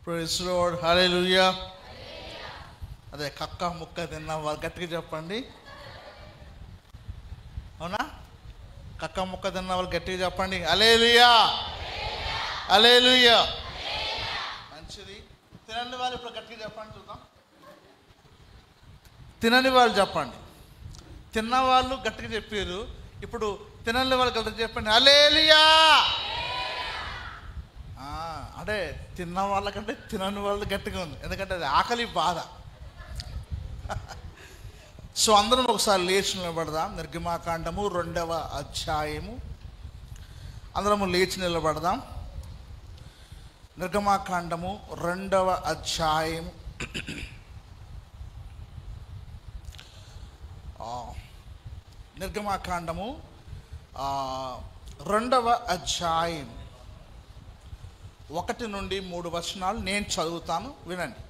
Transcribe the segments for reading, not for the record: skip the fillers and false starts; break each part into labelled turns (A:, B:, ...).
A: Praise lord, హల్లెలూయా. అదే కక్క ముక్క తిన్న వాళ్ళు గట్టిగా చెప్పండి. అవునా? కక్క ముక్క తిన్న వాళ్ళు గట్టిగా చెప్పండి, హల్లెలూయా, హల్లెలూయా. మంచిది. తినని వాళ్ళు ఇప్పుడు గట్టిగా చెప్పండి చూద్దాం. తినని వాళ్ళు చెప్పండి. తిన్న వాళ్ళు గట్టిగా చెప్పారు. ఇప్పుడు తినని వాళ్ళు గట్టిగా చెప్పండి, హల్లెలూయా. అంటే తిన్న వాళ్ళకంటే తినని వాళ్ళు గట్టిగా ఉంది, ఎందుకంటే అది ఆకలి బాధ. సో అందరం ఒకసారి లేచి నిలబడదాం. నిర్గమాకాండము 2వ అధ్యాయము. అందరము లేచి నిలబడదాం. నిర్గమాకాండము 2వ అధ్యాయము. నిర్గమాకాండము 2వ అధ్యాయం 1 నుండి 3 వచనాలు నేను చదువుతాను, వినండి.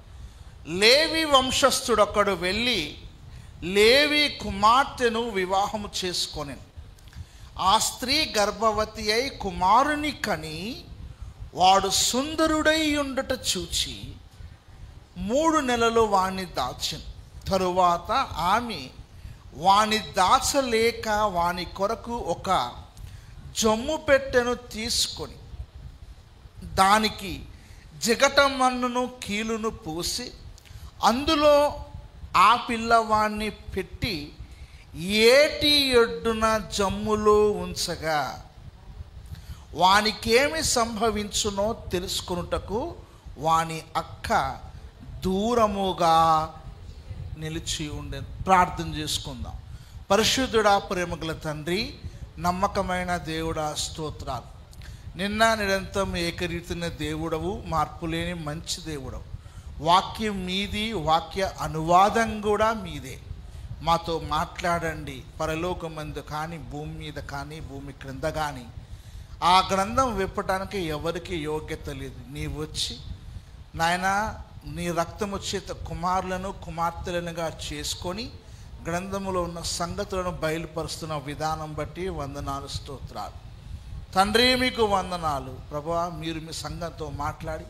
A: లేవి వంశస్థుడొక్కడు వెళ్ళి లేవి కుమార్తెను వివాహము చేసుకొని ఆ స్త్రీ గర్భవతి అయి కుమారుని కని వాడు సుందరుడై ఉండుట చూచి 3 నెలలు వాణ్ణి దాచెను. తరువాత ఆమె వాని దాచలేక వాని కొరకు ఒక జమ్ము పెట్టెను తీసుకొని దానికి జిగటమన్నును కీలును పూసి అందులో ఆ పిల్లవాణ్ణి పెట్టి ఏటి ఒడ్డున జమ్ములో ఉంచగా వానికేమి సంభవించునో తెలుసుకొనుటకు వాని అక్క దూరముగా నిలిచి ఉండే. ప్రార్థన చేసుకుందాం. పరిశుద్ధుడా, ప్రేమగల తండ్రి, నమ్మకమైన దేవుడా, స్తోత్రాలు. నిన్న నిరంతరం ఏకరీతిన దేవుడవు, మార్పులేని మంచి దేవుడవు. వాక్యం మీది, వాక్య అనువాదం కూడా మీదే. మాతో మాట్లాడండి. పరలోకమందు కానీ, భూమి మీద కానీ, భూమి క్రింద కానీ ఆ గ్రంథం విప్పటానికి ఎవరికి యోగ్యత లేదు. నీవు వచ్చి నాయనా నీ రక్తము చేత కుమారులను కుమార్తెలనుగా చేసుకొని గ్రంథములో ఉన్న సంగతులను బయలుపరుస్తున్న విధానం బట్టి వందనాలు, స్తోత్రాలు. తండ్రి మీకు వందనాలు. ప్రభువా, మీరు మీ సంఘంతో మాట్లాడి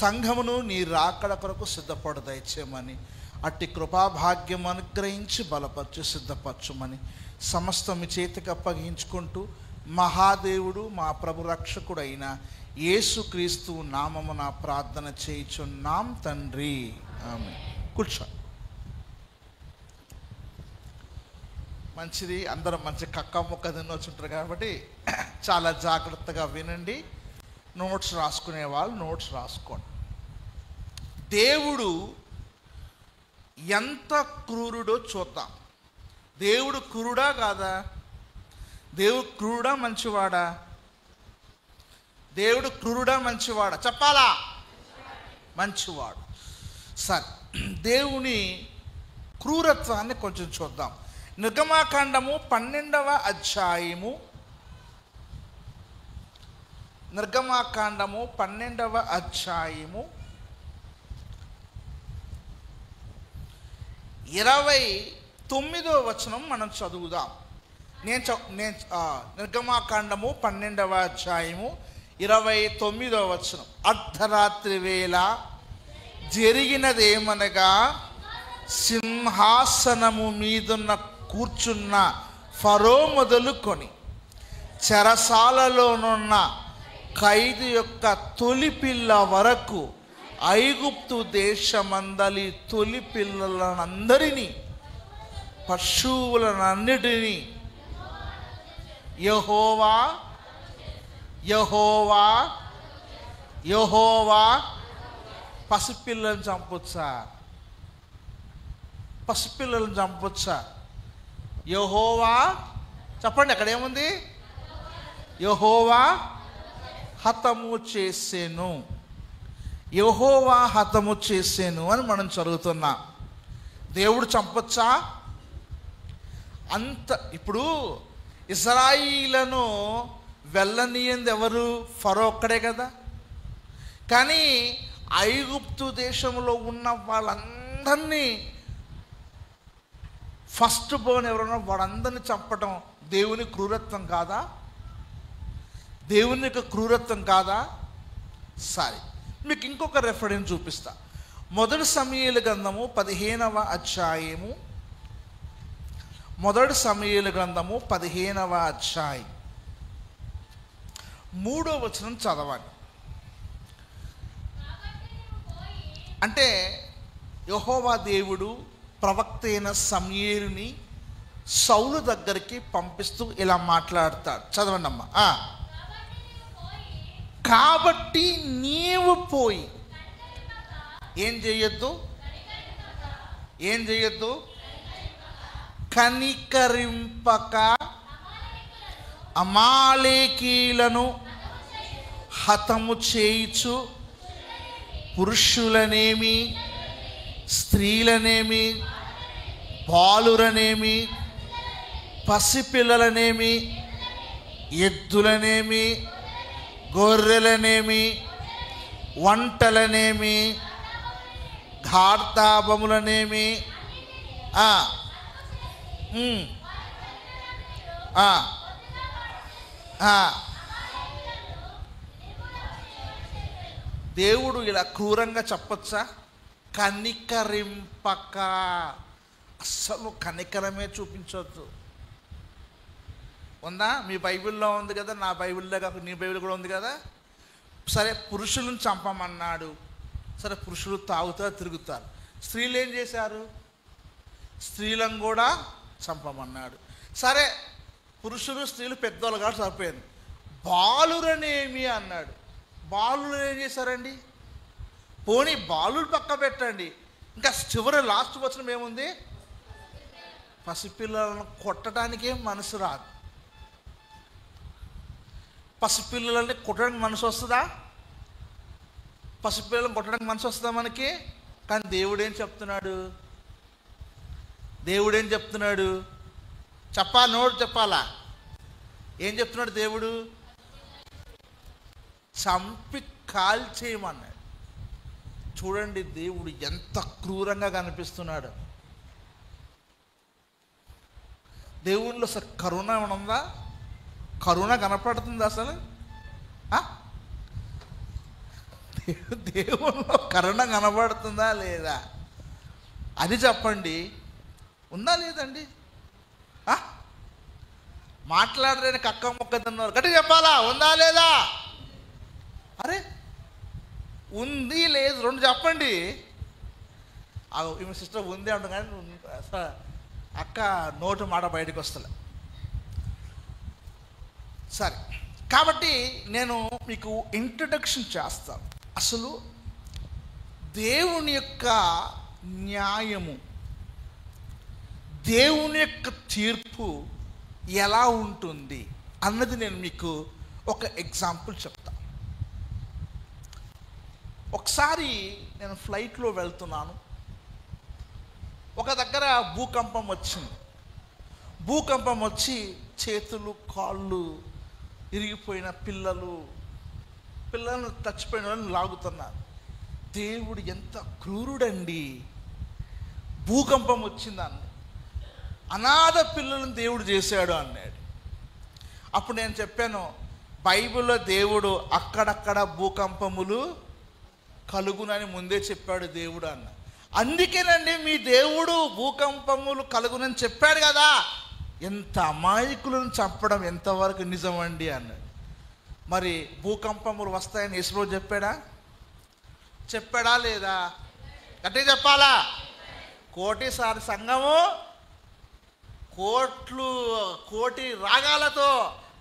A: సంఘమును నీ రాకడ కొరకు సిద్ధపడు దయచేయమని, అట్టి కృపాభాగ్యం అనుగ్రహించి బలపరచు సిద్ధపరచుమని సమస్తం మీ చేతికి అప్పగించుకుంటూ మహాదేవుడు మా ప్రభు రక్షకుడు అయిన యేసుక్రీస్తు నామమున ప్రార్థన చేయుచున్నాం తండ్రి, ఆమేన్. కూర్చో. మంచిది. అందరం మంచి కక్క ముక్క తినొచ్చుంటారు కాబట్టి చాలా జాగ్రత్తగా వినండి. నోట్స్ రాసుకునే వాళ్ళు నోట్స్ రాసుకోండి. దేవుడు ఎంత క్రూరుడో చూద్దాం. దేవుడు క్రూరుడా కాదా? దేవుడు క్రూరుడా మంచివాడా? దేవుడు క్రూరుడా మంచివాడా? చెప్పాలా? మంచివాడు. సరే, దేవుని క్రూరత్వాన్ని కొంచెం చూద్దాం. నిర్గమాకాండము 12వ అధ్యాయము. నిర్గమాకాండము 12వ అధ్యాయము 29వ వచనం మనం చదువుదాం. నిర్గమాకాండము 12వ అధ్యాయము 29వ వచనం. అర్ధరాత్రి వేళ జరిగినదేమనగా సింహాసనము మీదున్న కూర్చున్న ఫరో మొదలుకొని చెరసాలలోనున్న ఖైదు యొక్క తొలి పిల్ల వరకు ఐగుప్తు దేశమందలి తొలి పిల్లలనందరినీ పశువులనన్నిటినీ యెహోవా యెహోవా యెహోవా పసిపిల్లలను చంపొచ్చా? పసిపిల్లలను చంపొచ్చా? యెహోవా చెప్పండి, అక్కడ ఏముంది? యెహోవా హతము చేసేను, యెహోవా హతము చేసేను అని మనం చదువుతున్నాం. దేవుడు చంపొచ్చా? అంత ఇప్పుడు ఇశ్రాయేలును వెళ్ళనీయంది ఎవరు? ఫరో ఒక్కడే కదా. కానీ ఐగుప్తు దేశంలో ఉన్న వాళ్ళందరినీ ఫస్ట్ బోర్న్ ఎవరన్నా వాళ్ళందరినీ చంపడం దేవుని క్రూరత్వం కాదా? దేవుని యొక్క క్రూరత్వం కాదా? సరే, మీకు ఇంకొక రెఫరెన్స్ చూపిస్తా. మొదటి సమూయేలు గ్రంథము 15వ అధ్యాయము, మొదటి సమూయేలు గ్రంథము 15వ అధ్యాయం 3వ వచనం చదవండి. అంటే యెహోవా దేవుడు ప్రవక్త అయిన సమూయేలుని సౌలు దగ్గరికి పంపిస్తూ ఇలా మాట్లాడతాడు. చదవండి అమ్మా. కాబట్టి నీవు పోయి ఏం చేయొద్దు, ఏం చేయొద్దు, కనికరింపక అమాలేకీలను హతము చేయుచు పురుషులనేమి, స్త్రీలనేమి, బాలురనేమి, పసిపిల్లలనేమి, ఎద్దులనేమి, గొర్రెలనేమి, వంటలనేమి, ఘార్తాభములనేమి దేవుడు ఇలా క్రూరంగా చెప్పొచ్చా? కనికరింపక, అస్సలు కనికరమే చూపించవద్దు. ఉందా? మీ బైబిల్లో ఉంది కదా, నా బైబిల్లో కాకుండా నీ బైబిల్ కూడా ఉంది కదా. సరే, పురుషులను చంపమన్నాడు. సరే, పురుషులు తాగుతారు, తిరుగుతారు. స్త్రీలు ఏం చేశారు? స్త్రీలను కూడా చంపమన్నాడు. సరే, పురుషులు స్త్రీలు పెద్దవాళ్ళు కాదు, సరిపోయింది. బాలురనేమి అన్నాడు. బాలురు ఏం చేశారండి? పోనీ బాలురు పక్క పెట్టండి, ఇంకా చివరి లాస్ట్ వచనం ఏముంది? పసిపిల్లలను కొట్టడానికేం మనసు రాదు. పసిపిల్లలని కొట్టడానికి మనసు వస్తుందా? పసిపిల్లలను కొట్టడానికి మనసు వస్తుందా మనకి? కానీ దేవుడేం చెప్తున్నాడు? దేవుడేం చెప్తున్నాడు? చెప్పాలి, నోడు చెప్పాలా? ఏం చెప్తున్నాడు దేవుడు? చంపి కాల్చేయమన్నాడు. చూడండి దేవుడు ఎంత క్రూరంగా కనిపిస్తున్నాడు. దేవునిలో అసలు కరుణ ఏమైనా ఉందా? కరుణ కనపడుతుంది అసలు? దేవునిలో కరుణ కనపడుతుందా లేదా? అది చెప్పండి. ఉందా లేదండి? మాట్లాడలేని కక్క మొక్క తిన్నారు, గట్టి చెప్పాలా? ఉందా లేదా? అరే ఉంది లేదు రెండు చెప్పండి. ఈమె సిస్టర్ ఉంది అంటు, కానీ అక్క నోటు మాట బయటకు వస్తలే. సరే, కాబట్టి నేను మీకు ఇంట్రడక్షన్ చేస్తాను. అసలు దేవుని యొక్క న్యాయము, దేవుని యొక్క తీర్పు ఎలా ఉంటుంది అన్నది నేను మీకు ఒక ఎగ్జాంపుల్ చెప్తాను. ఒకసారి నేను ఫ్లైట్లో వెళ్తున్నాను. ఒక దగ్గర భూకంపం వచ్చింది. భూకంపం వచ్చి చేతులు కాళ్ళు ఇరిగిపోయిన పిల్లలను చచ్చిపోయిన వాళ్ళని లాగుతున్నారు. దేవుడు ఎంత క్రూరుడండి! భూకంపం వచ్చిందని అనాథ పిల్లలను దేవుడు చేశాడు అన్నాడు. అప్పుడు నేను చెప్పాను, బైబిల్లో దేవుడు అక్కడక్కడ భూకంపములు కలుగునని ముందే చెప్పాడు దేవుడు అన్న. అందుకేనండి మీ దేవుడు భూకంపములు కలుగునని చెప్పాడు కదా, ఎంత అమాయకులను చంపడం ఎంతవరకు నిజమండి అన్నాడు. మరి భూకంపములు వస్తాయని యేసుప్రభు చెప్పాడా లేదా? గట్టిగా చెప్పాలా? కోటిసారి సంఘము కోటి రాగాలతో,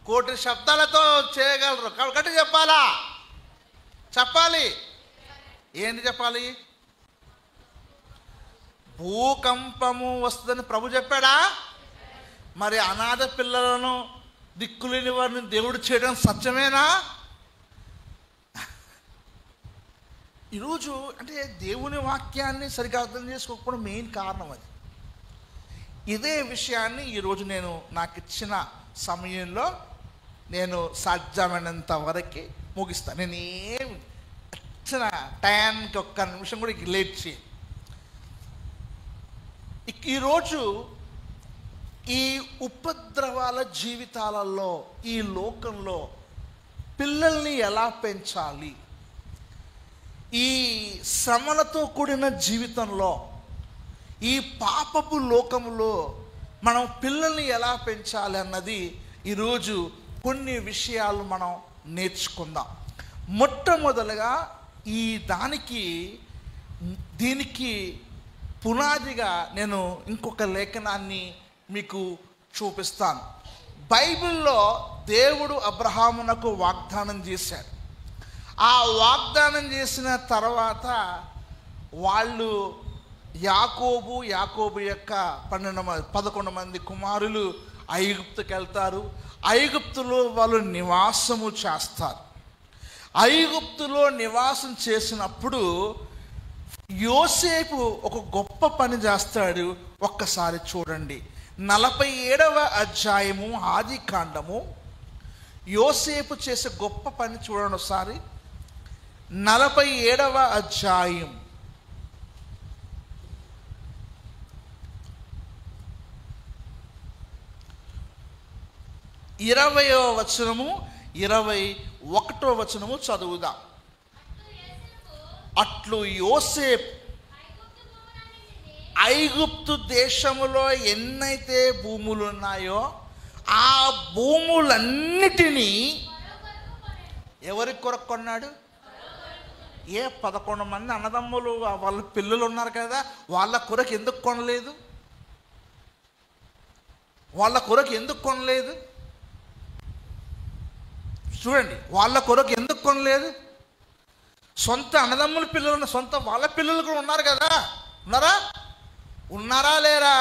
A: కోటి శబ్దాలతో చేయగలరు. గట్టిగా చెప్పాలా? చెప్పాలి. ఏంటి చెప్పాలి? భూకంపము వస్తుందని ప్రభు చెప్పాడా? మరి అనాథ పిల్లలను, దిక్కులేని వారిని దేవుడు చేయడం సత్యమేనా? ఈరోజు అంటే దేవుని వాక్యాన్ని సరిగ్గా అర్థం చేసుకోకపోవడం మెయిన్ కారణం అది. ఇదే విషయాన్ని ఈరోజు నేను నాకు ఇచ్చిన సమయంలో నేను సాధ్యమైనంత వరకు ముగిస్తాను. నేను ఏమి ఇచ్చిన టైంకి ఒక్క నిమిషం కూడా లేట్ చేయి. ఈరోజు ఈ ఉపద్రవాల జీవితాలలో, ఈ లోకంలో పిల్లల్ని ఎలా పెంచాలి, శ్రమలతో కూడిన జీవితంలో, ఈ పాపపు లోకములో మనం పిల్లల్ని ఎలా పెంచాలి అన్నది ఈరోజు కొన్ని విషయాలు మనం నేర్చుకుందాం. మొట్టమొదలుగా దీనికి పునాదిగా నేను ఇంకొక లేఖనాన్ని మీకు చూపిస్తాను. బైబిల్లో దేవుడు అబ్రహామునకు వాగ్దానం చేశాడు. ఆ వాగ్దానం చేసిన తర్వాత వాళ్ళు యాకోబు యొక్క 11 మంది కుమారులు ఐగుప్తుకి వెళ్తారు. ఐగుప్తులో వాళ్ళు నివాసము చేస్తారు. ఐగుప్తులో నివాసం చేసినప్పుడు యోసేపు ఒక గొప్ప పని చేస్తాడు. ఒక్కసారి చూడండి, 47వ అధ్యాయము ఆదికాండము. యోసేపు చేసే గొప్ప పని చూడండి ఒకసారి. 47వ అధ్యాయం 20వ వచనము 21వ వచనము చదువుదాం. అట్లు యోసేపు ఐగుప్తు దేశములో ఎన్నైతే భూములు ఉన్నాయో ఆ భూములన్నిటినీ ఎవరి కొరకు కొన్నాడు? 11 మంది అన్నదమ్ములు, వాళ్ళ పిల్లలు ఉన్నారు కదా, వాళ్ళ కొరకు ఎందుకు కొనలేదు? చూడండి, వాళ్ళ కొరకు ఎందుకు కొనలేదు? సొంత అన్నదమ్ముల పిల్లలు, వాళ్ళ పిల్లలు కూడా ఉన్నారు కదా, ఉన్నారా లేరా?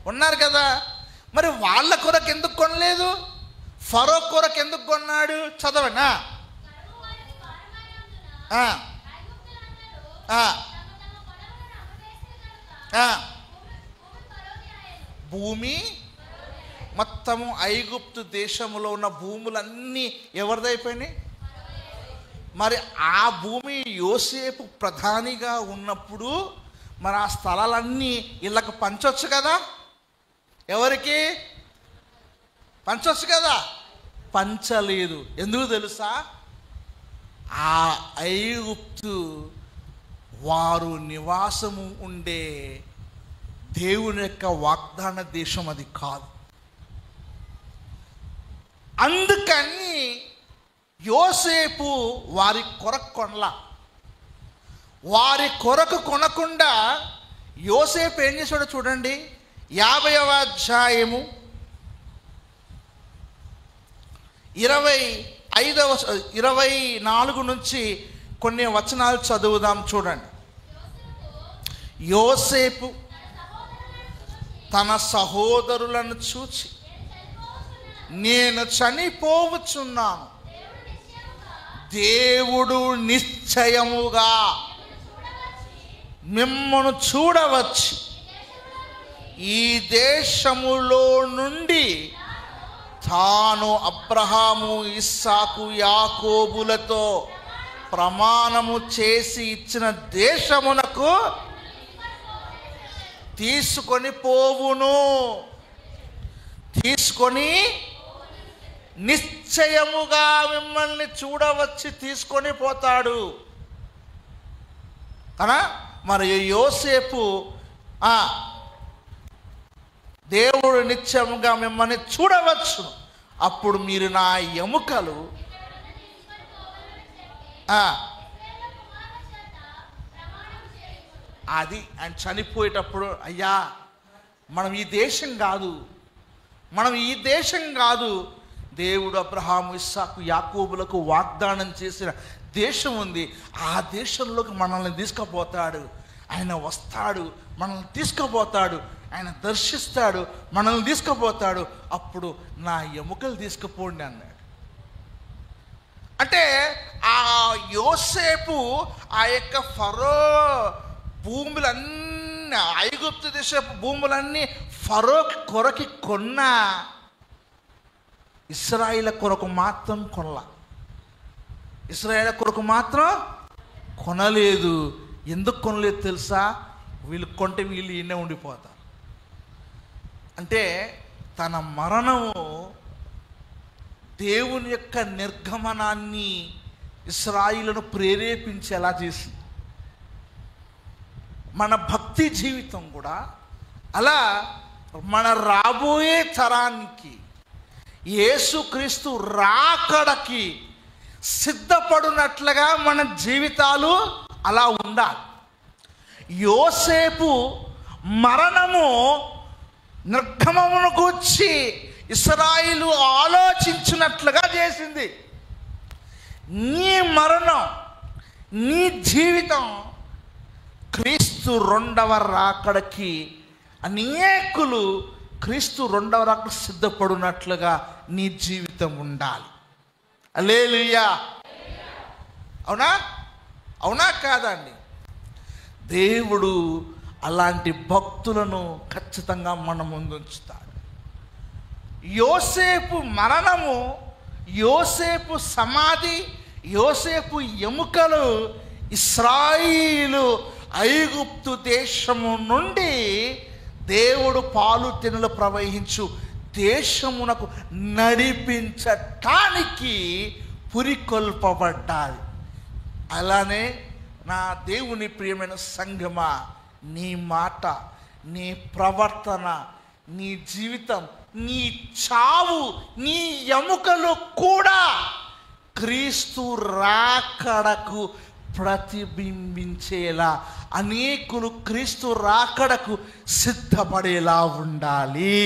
A: ఉన్నారు కదా. మరి వాళ్ళ కొరకు ఎందుకు కొనలేదు? ఫరో కొరకు ఎందుకు కొన్నాడు? చదవనా? భూమి మొత్తము ఐగుప్తు దేశంలో ఉన్న భూములన్నీ ఎవరిదైపోయినాయి? మరి ఆ భూమి యోసేపు ప్రధానిగా ఉన్నప్పుడు మరి ఆ స్థలాలన్నీ వీళ్ళకి పంచొచ్చు కదా. ఎవరికి పంచొచ్చు కదా? పంచలేదు. ఎందుకు తెలుసా? ఆ ఐగుప్తు వారు నివాసము ఉండే దేవుని యొక్క వాగ్దాన దేశం అది కాదు. అందుకని యోసేపు వారి కొరకు కొనలా. వారి కొరకు కొనకుండా యోసేపు ఏం చేశాడో చూడండి. 50వ అధ్యాయము 24 నుంచి కొన్ని వచనాలు చదువుదాం. చూడండి. యోసేపు తన సహోదరులను చూచి, నేను చనిపోవచ్చున్నాను, దేవుడు నిశ్చయముగా మిమ్మను చూడవచ్చు, ఈ దేశములో నుండి తాను అబ్రహాము, ఇస్సాకు, యాకోబులతో ప్రమాణము చేసి ఇచ్చిన దేశమునకు తీసుకొని నిశ్చయముగా మిమ్మల్ని చూడవచ్చి తీసుకొని పోతాడు. కదా. మరి యోసేపు దేవుడు నిశ్చయముగా మిమ్మల్ని చూడవచ్చు, అప్పుడు మీరు నా ఎముకలు అది ఆయన చనిపోయేటప్పుడు, అయ్యా మనం ఈ దేశం కాదు, దేవుడు అబ్రహాము, ఇస్సాకు, యాకోబులకు వాగ్దానం చేసిన దేశం ఉంది. ఆ దేశంలోకి మనల్ని తీసుకుపోతాడు. ఆయన వస్తాడు, మనల్ని తీసుకుపోతాడు, ఆయన దర్శిస్తాడు, మనల్ని తీసుకుపోతాడు. అప్పుడు నా ఎముకలు తీసుకుపోండి అన్నాడు. అంటే ఆ యోసేపు ఆ యొక్క ఫరో భూములన్నీ, ఐగుప్తు దేశపు భూములన్నీ ఫరో కొరకి కొన్నా, ఇశ్రాయేలు కొరకు మాత్రం కొనలా. ఇశ్రాయేలు కొరకు మాత్రం కొనలేదు. ఎందుకు కొనలేదు తెలుసా? వీళ్ళు కొంటే వీళ్ళు ఈయనే ఉండిపోతారు. అంటే తన మరణము దేవుని యొక్క నిర్గమనాన్ని ఇశ్రాయేలును ప్రేరేపించేలా చేసింది. మన భక్తి జీవితం కూడా అలా మన రాబోయే తరానికి యేసుక్రీస్తు రాకడకి సిద్ధపడినట్లుగా మన జీవితాలు అలా ఉండాలి. యోసేపు మరణము నిర్గమమును గూర్చి ఇశ్రాయేలు ఆలోచించినట్లుగా చేసింది. నీ మరణం, నీ జీవితం క్రీస్తు రెండవ రాకడకి అనేకులు క్రీస్తు రెండవ రాకడ సిద్ధపడినట్లుగా నీ జీవితం ఉండాలి. హల్లెలూయా. అవునా? అవునా కాదండి? దేవుడు అలాంటి భక్తులను ఖచ్చితంగా మన ముందు ఉంచుతాడు. యోసేపు మరణము, యోసేపు సమాధి, యోసేపు ఎముకలు ఇశ్రాయేలు ఐగుప్తు దేశము నుండి దేవుడు పాలు తెనులు ప్రవహించు దేశమునకు నడిపించటానికి పురికొల్పబడ్డాది. అలానే నా దేవుని ప్రియమైన సంఘమా, నీ మాట, నీ ప్రవర్తన, నీ జీవితం, నీ చావు, నీ ఎముకలు కూడా క్రీస్తు రాకడకు ప్రతిబింబించేలా, అనేకులు క్రీస్తు రాకడకు సిద్ధపడేలా ఉండాలి.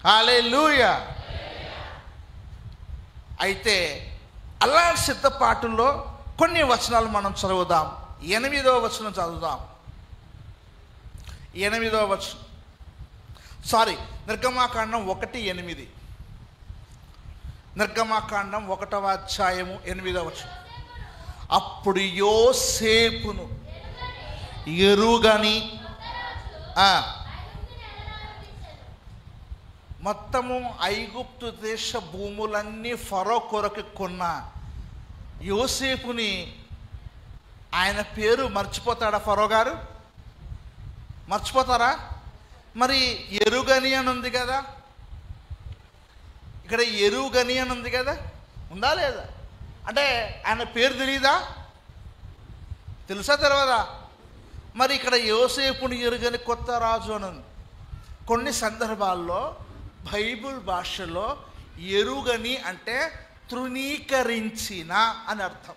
A: హల్లెలూయా. అయితే అలా సిద్ధపాటులో కొన్ని వచనాలు మనం చదువుదాం. 8వ వచనం చదువుదాం. 8వ వచనం, నిర్గమాకాండం 1:8. నిర్గమాకాండం 1వ అధ్యాయము 8వ వచనం. అప్పుడు యోసేపును ఎరుగని మొత్తము ఐగుప్తు దేశ భూములన్నీ ఫరో కొరకు కొన్న యోసేపుని ఆయన పేరు మర్చిపోతాడా ఫరో గారు? మర్చిపోతారా? మరి ఎరుగని అని ఉంది కదా, ఇక్కడ ఎరుగని అని ఉంది కదా, ఉందా లేదా? అంటే ఆయన పేరు తెలియదా? తెలుసా తెలియదా? మరి ఇక్కడ యోసేపుని ఎరుగని కొత్త రాజు అని ఉంది. కొన్ని సందర్భాల్లో బైబిల్ భాషలో ఎరుగని అంటే తృణీకరించిన అని అర్థం.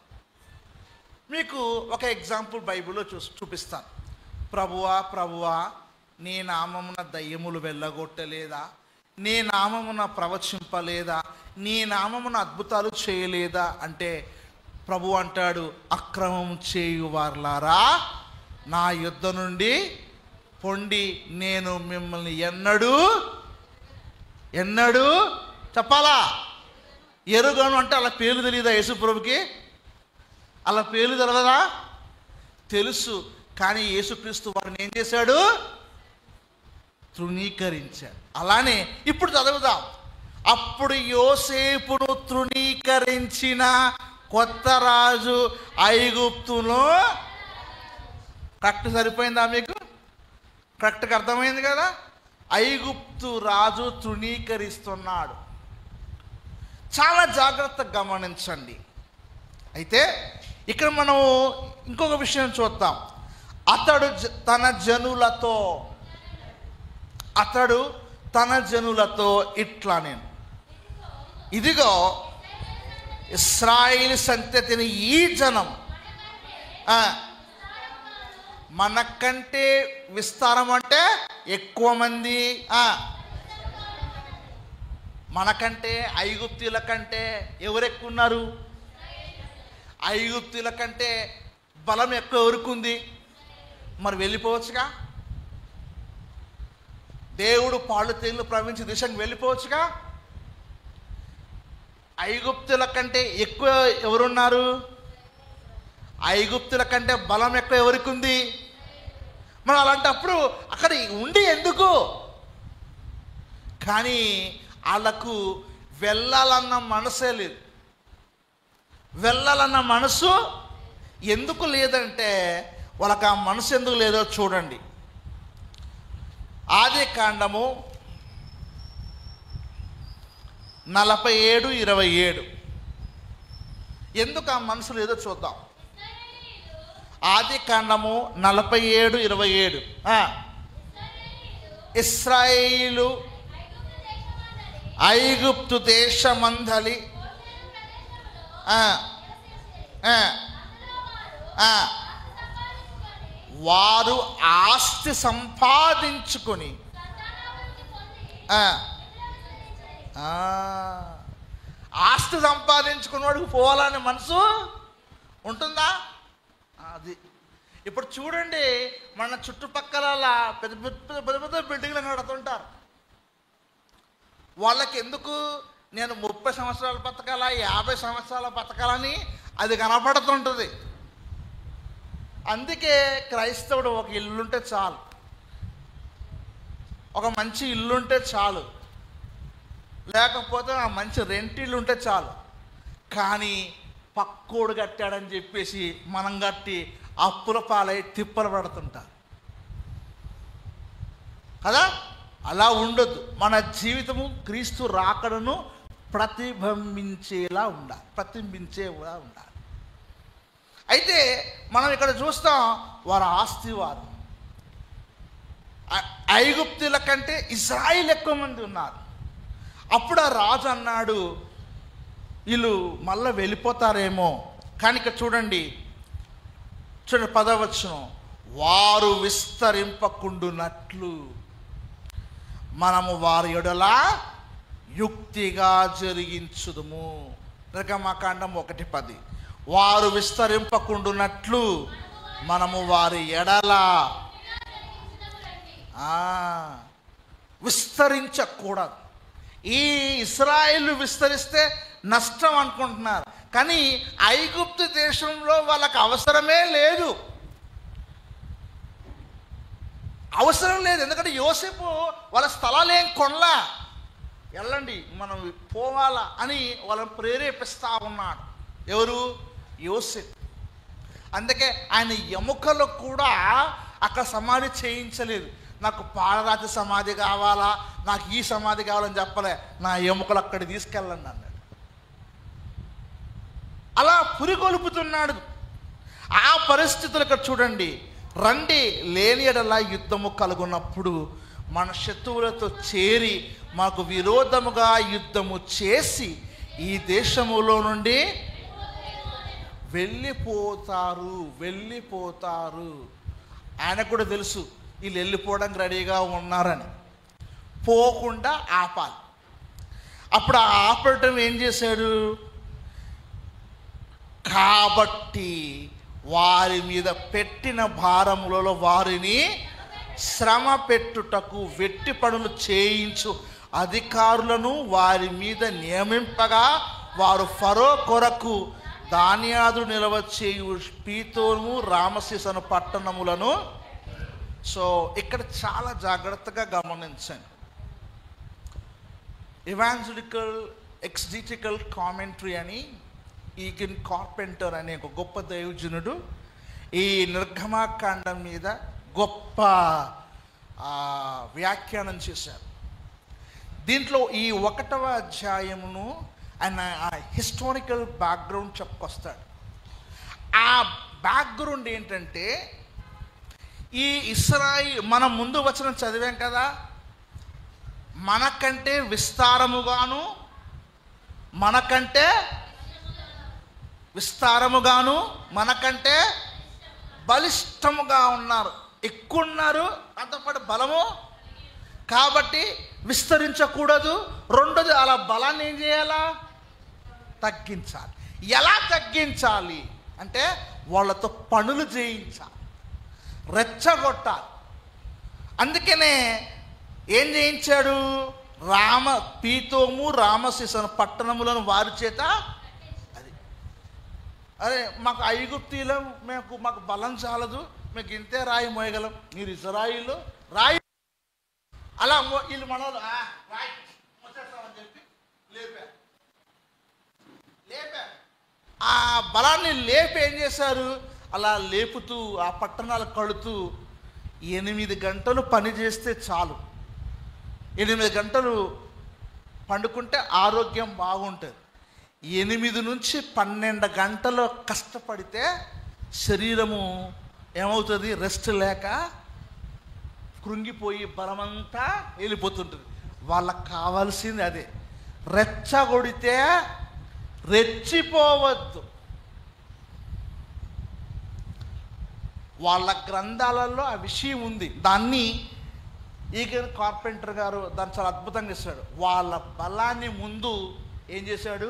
A: మీకు ఒక ఎగ్జాంపుల్ బైబిల్లో చూపిస్తాను. ప్రభువా నీ నామమున దయ్యములు వెళ్ళగొట్టలేదా? నీ నామమున ప్రవచింపలేదా? నీ నామమున అద్భుతాలు చేయలేదా అంటే ప్రభు అంటాడు, అక్రమం చేయువార్లారా నా యుద్ధ నుండి పొండి, నేను మిమ్మల్ని ఎన్నడూ చెప్పాలా? ఎరుగను అంటే అలా పేరు తెలియదా యేసు ప్రభుకి? అలా పేరు తెలవదా? తెలుసు. కానీ యేసుక్రీస్తు వారిని ఏం చేశాడు? తృణీకరించాడు. అలానే ఇప్పుడు చదువుదాం. అప్పుడు యోసేపును తృణీకరించిన కొత్త రాజు ఐగుప్తులో. కరెక్ట్ సరిపోయిందా మీకు? కరెక్ట్గా అర్థమైంది కదా? ఐగుప్తు రాజు తృణీకరిస్తున్నాడు. చాలా జాగ్రత్తగా గమనించండి. అయితే ఇక్కడ మనం ఇంకొక విషయం చూద్దాం. అతడు తన జనులతో ఇట్లా, నేను ఇదిగో ఇశ్రాయేలు సంతతిని ఈ జనం మనకంటే విస్తారం అంటే ఎక్కువ మంది, మనకంటే ఐగుప్తీయుల కంటే ఎవరు ఎక్కువ ఉన్నారు? ఐగుప్తీయుల కంటే బలం ఎక్కువ ఎవరికి ఉంది? మరి వెళ్ళిపోవచ్చుగా, దేవుడు పాళ్ళు తేళ్లు ప్రవహించి దిశకు వెళ్ళిపోవచ్చుగా. ఐగుప్తుల కంటే ఎక్కువ ఎవరున్నారు? ఐగుప్తుల కంటే బలం ఎక్కువ ఎవరికి ఉంది? మనం అలాంటప్పుడు అక్కడ ఉండి ఎందుకు? కానీ వాళ్ళకు వెళ్ళాలన్న మనసే లేదు. వెళ్ళాలన్న మనసు ఎందుకు లేదంటే వాళ్ళకి ఆ మనసు ఎందుకు లేదో చూడండి. ఆదికాండము 47:27. ఎందుకు ఆ మనసు లేదో చూద్దాం. ఆదికాండము 47:27. ఇశ్రాయేలు ఐగుప్తు దేశమందలి వారు ఆస్తి సంపాదించుకొని ఆస్తి సంపాదించుకున్నవాడికి పోవాలని మనసు ఉంటుందా? అది ఇప్పుడు చూడండి, మన చుట్టుపక్కల పెద్ద పెద్ద పెద్ద పెద్ద బిల్డింగ్లు కడుతుంటారు. వాళ్ళకి ఎందుకు నేను 30 సంవత్సరాలు బతకాలా, 50 సంవత్సరాలు బతకాలని అది కనపడుతుంటుంది. అందుకే క్రైస్తవుడు ఒక ఇల్లుంటే చాలు, ఒక మంచి ఇల్లుంటే చాలు, లేకపోతే ఆ మంచి రెంట్ ఇల్లు ఉంటే చాలు. కానీ పక్కోడు కట్టాడని చెప్పేసి మనం కట్టి అప్పుల పాలై తిప్పలు పడుతుంటారు కదా. అలా ఉండొద్దు. మన జీవితము క్రీస్తు రాకడను ప్రతిబింబించేలా ఉండాలి. అయితే మనం ఇక్కడ చూస్తాం, వారి ఆస్తి వారు ఐగుప్తుల కంటే ఇశ్రాయేలు ఎక్కువ మంది ఉన్నారు. అప్పుడు ఆ రాజు అన్నాడు, వీళ్ళు మళ్ళీ వెళ్ళిపోతారేమో. కానీ ఇక్కడ చూడండి 10వ వచనం, వారు విస్తరింపకుండునట్లు మనము వారి ఎడల యుక్తిగా జరిగించుదుము. నిర్గమకాండం 1:10. వారు విస్తరింపకుండునట్లు మనము వారి ఎడల విస్తరించకూడదు. ఈ ఇశ్రాయేలు విస్తరిస్తే నష్టం అనుకుంటున్నారు, కానీ ఐగుప్తు దేశంలో వాళ్ళకి అవసరమే లేదు. ఎందుకంటే యోసేపు వాళ్ళ స్థలాలు ఏం కొనలా, వెళ్ళండి మనం పోవాలా అని వాళ్ళని ప్రేరేపిస్తూ ఉన్నాడు. ఎవరు? యోసేపు. అందుకే ఆయన ఎముకలు కూడా అక్కడ సమాధి చేయించలేదు. నాకు పాలరాతి సమాధి కావాలా, నాకు ఈ సమాధి కావాలని చెప్పలే, నా ఎముకలు అక్కడికి తీసుకెళ్ళండి అన్నాడు. అలా పురిగొల్పుతున్నాడు. ఆ పరిస్థితులు ఇక్కడ చూడండి. రండి, లేని ఎడల యుద్ధము కలుగున్నప్పుడు మన శత్రువులతో చేరి మాకు విరోధముగా యుద్ధము చేసి ఈ దేశములో నుండి వెళ్ళిపోతారు. ఆయనకు కూడా తెలుసు వీళ్ళు వెళ్ళిపోవడానికి రెడీగా ఉన్నారని. పోకుండా ఆపాలి. అప్పుడు ఆ ఆపటం ఏం చేశాడు? కాబట్టి వారి మీద పెట్టిన భారములలో వారిని శ్రమ పెట్టుటకు వెట్టి పనులు చేయించు అధికారులను వారి మీద నియమింపగా వారు ఫరో కొరకు ధాన్యాదు నిలవ చేయు పీతోను రామసీసను పట్టణములను. సో ఇక్కడ చాలా జాగ్రత్తగా గమనించండి. ఎవాంజలికల్ ఎక్స్జిటికల్ కామెంటరీ అని ఈగిన్ కార్పెంటర్ అనే ఒక గొప్ప దైవజనుడు ఈ నిర్గమకాండం మీద గొప్ప వ్యాఖ్యానం చేశారు. దీంట్లో ఈ 1వ అధ్యాయమును ఆయన హిస్టారికల్ బ్యాక్గ్రౌండ్ చెప్పుకొస్తాడు. ఆ బ్యాక్గ్రౌండ్ ఏంటంటే, ఈ ఇశ్రాయేలు మనం ముందు వచనం చదివాం కదా, మనకంటే విస్తారముగాను మనకంటే బలిష్టముగా ఉన్నారు, ఎక్కువ ఉన్నారు, అంతపాటు బలము. కాబట్టి విస్తరించకూడదు. రెండోది, అలా బలాన్ని ఏం చేయాలా? తగ్గించాలి. ఎలా తగ్గించాలి అంటే వాళ్ళతో పనులు చేయించాలి, రెచ్చగొట్టాలి. అందుకనే ఏం చేయించాడు? పీతోము రామసీసను పట్టణములను వారి చేత. అరే మాకు ఐగుప్తీలో మాకు బలం చాలదు, మీకు ఇంతే రాయి మోయగలం, మీరు ఇశ్రాయేలు రాయి. అలా వీళ్ళు మనోళ్ళు రాయి మోసేస్తామని చెప్పి లేపారు. ఆ బలాన్ని లేపి ఏం చేశారు? అలా లేపుతూ ఆ పట్టణాలు కడుతూ 8 గంటలు పని చేస్తే చాలు. 8 గంటలు పండుకుంటే ఆరోగ్యం బాగుంటుంది. 8 నుంచి 12 గంటలు కష్టపడితే శరీరము ఏమవుతుంది? రెస్ట్ లేక కృంగిపోయి బలమంతా వెళ్ళిపోతుంటుంది. వాళ్ళకి కావాల్సింది అదే. రెచ్చగొడితే రెచ్చిపోవద్దు. వాళ్ళ గ్రంథాలలో ఆ విషయం ఉంది. దాన్ని ఈగన్ కార్పెంటర్ గారు దాన్ని చాలా అద్భుతంగా ఇస్తాడు. వాళ్ళ బలాన్ని ముందు ఏం చేశాడు?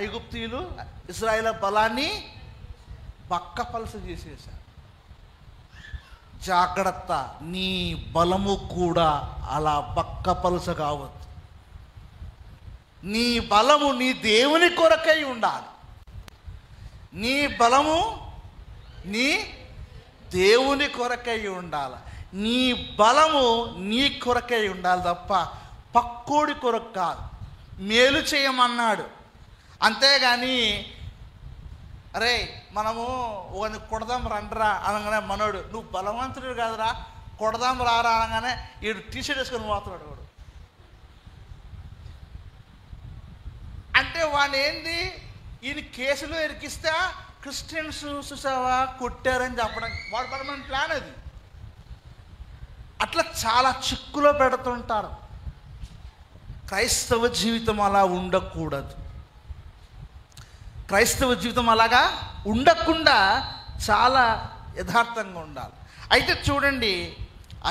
A: ఐగుప్తీయులు ఇశ్రాయేలు బలాన్ని బక్కపలస చేసేశారు. జాగ్రత్త, నీ బలము కూడా అలా బక్కపలస కావద్దు. నీ బలము నీ దేవుని కొరకై ఉండాలి. నీ బలము నీ దేవుని కొరకై ఉండాలి. నీ బలము నీ కొరకై ఉండాలి తప్ప పక్కోడి కొరకు కాదు. మేలు చేయమన్నాడు, అంతేగాని అరే మనము వాడిని కొడదాం రండిరా అనగానే మనోడు నువ్వు బలవంతుడు కాదురా కొడదాం రారా అనగానే వీడు టీషర్ట్ వేసుకొని పోతున్నాడు. వాడు అంటే వాడిని ఏంది, ఈయన కేసులో ఇరికిస్తే క్రిస్టియన్స్ చూసావా కొట్టారని చెప్పడం వాడు బలమైన ప్లాన్ అది. అట్లా చాలా చిక్కులో పెడుతుంటారు. క్రైస్తవ జీవితం అలా ఉండకూడదు. క్రైస్తవ జీవితం అలాగా ఉండకుండా చాలా యథార్థంగా ఉండాలి. అయితే చూడండి,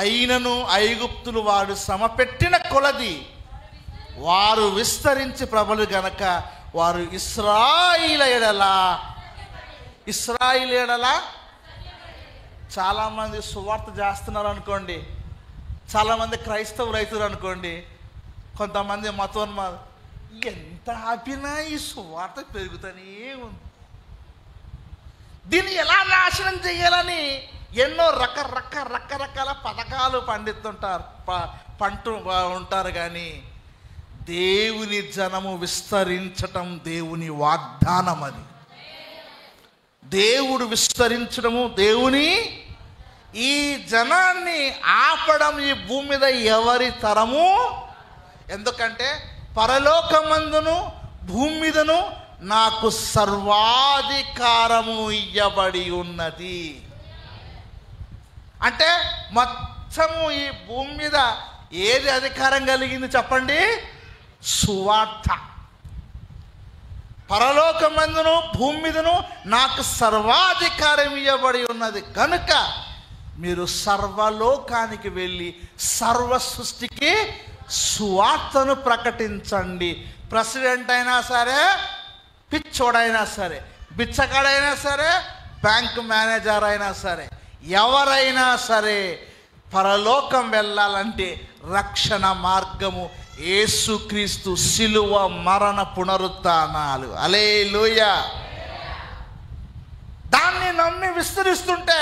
A: అయినను ఐగుప్తులు వాడు సమపెట్టిన కొలది వారు విస్తరించి ప్రబలు గనక వారు ఇశ్రాయేలు ఎడల చాలామంది సువార్త చేస్తున్నారు అనుకోండి, చాలామంది క్రైస్తవ రైతులు అనుకోండి, కొంతమంది మతోన్మాదులు ఎంత ఆపినా ఈ సువార్త పెరుగుతూనే ఉంది. దీన్ని ఎలా నాశనం చేయాలని ఎన్నో రకరకాల పథకాలు పంటూ ఉంటారు. కానీ దేవుని జనము విస్తరించటం దేవుని వాగ్దానం. అది దేవుడు విస్తరించడము దేవుని. ఈ జనాన్ని ఆపడం ఈ భూమి మీద ఎవరి తరము? ఎందుకంటే పరలోకమందును భూమి మీదను నాకు సర్వాధికారము ఇయ్యబడి ఉన్నది. అంటే మొత్తము ఈ భూమి మీద ఏది అధికారం కలిగింది చెప్పండి? సువార్త. పరలోకమందును భూమి మీదను నాకు సర్వాధికారం ఇవ్వబడి ఉన్నది కనుక మీరు సర్వలోకానికి వెళ్ళి సర్వ సృష్టికి సువార్తను ప్రకటించండి. ప్రెసిడెంట్ అయినా సరే, పిచ్చోడైనా సరే, బిచ్చగాడైనా సరే, బ్యాంక్ మేనేజర్ అయినా సరే, ఎవరైనా సరే పరలోకం వెళ్ళాలంటే రక్షణ మార్గము యేసుక్రీస్తు శిలువ మరణ పునరుత్థానాలు. హల్లెలూయా. దాన్ని నమ్మి విస్తరిస్తుంటే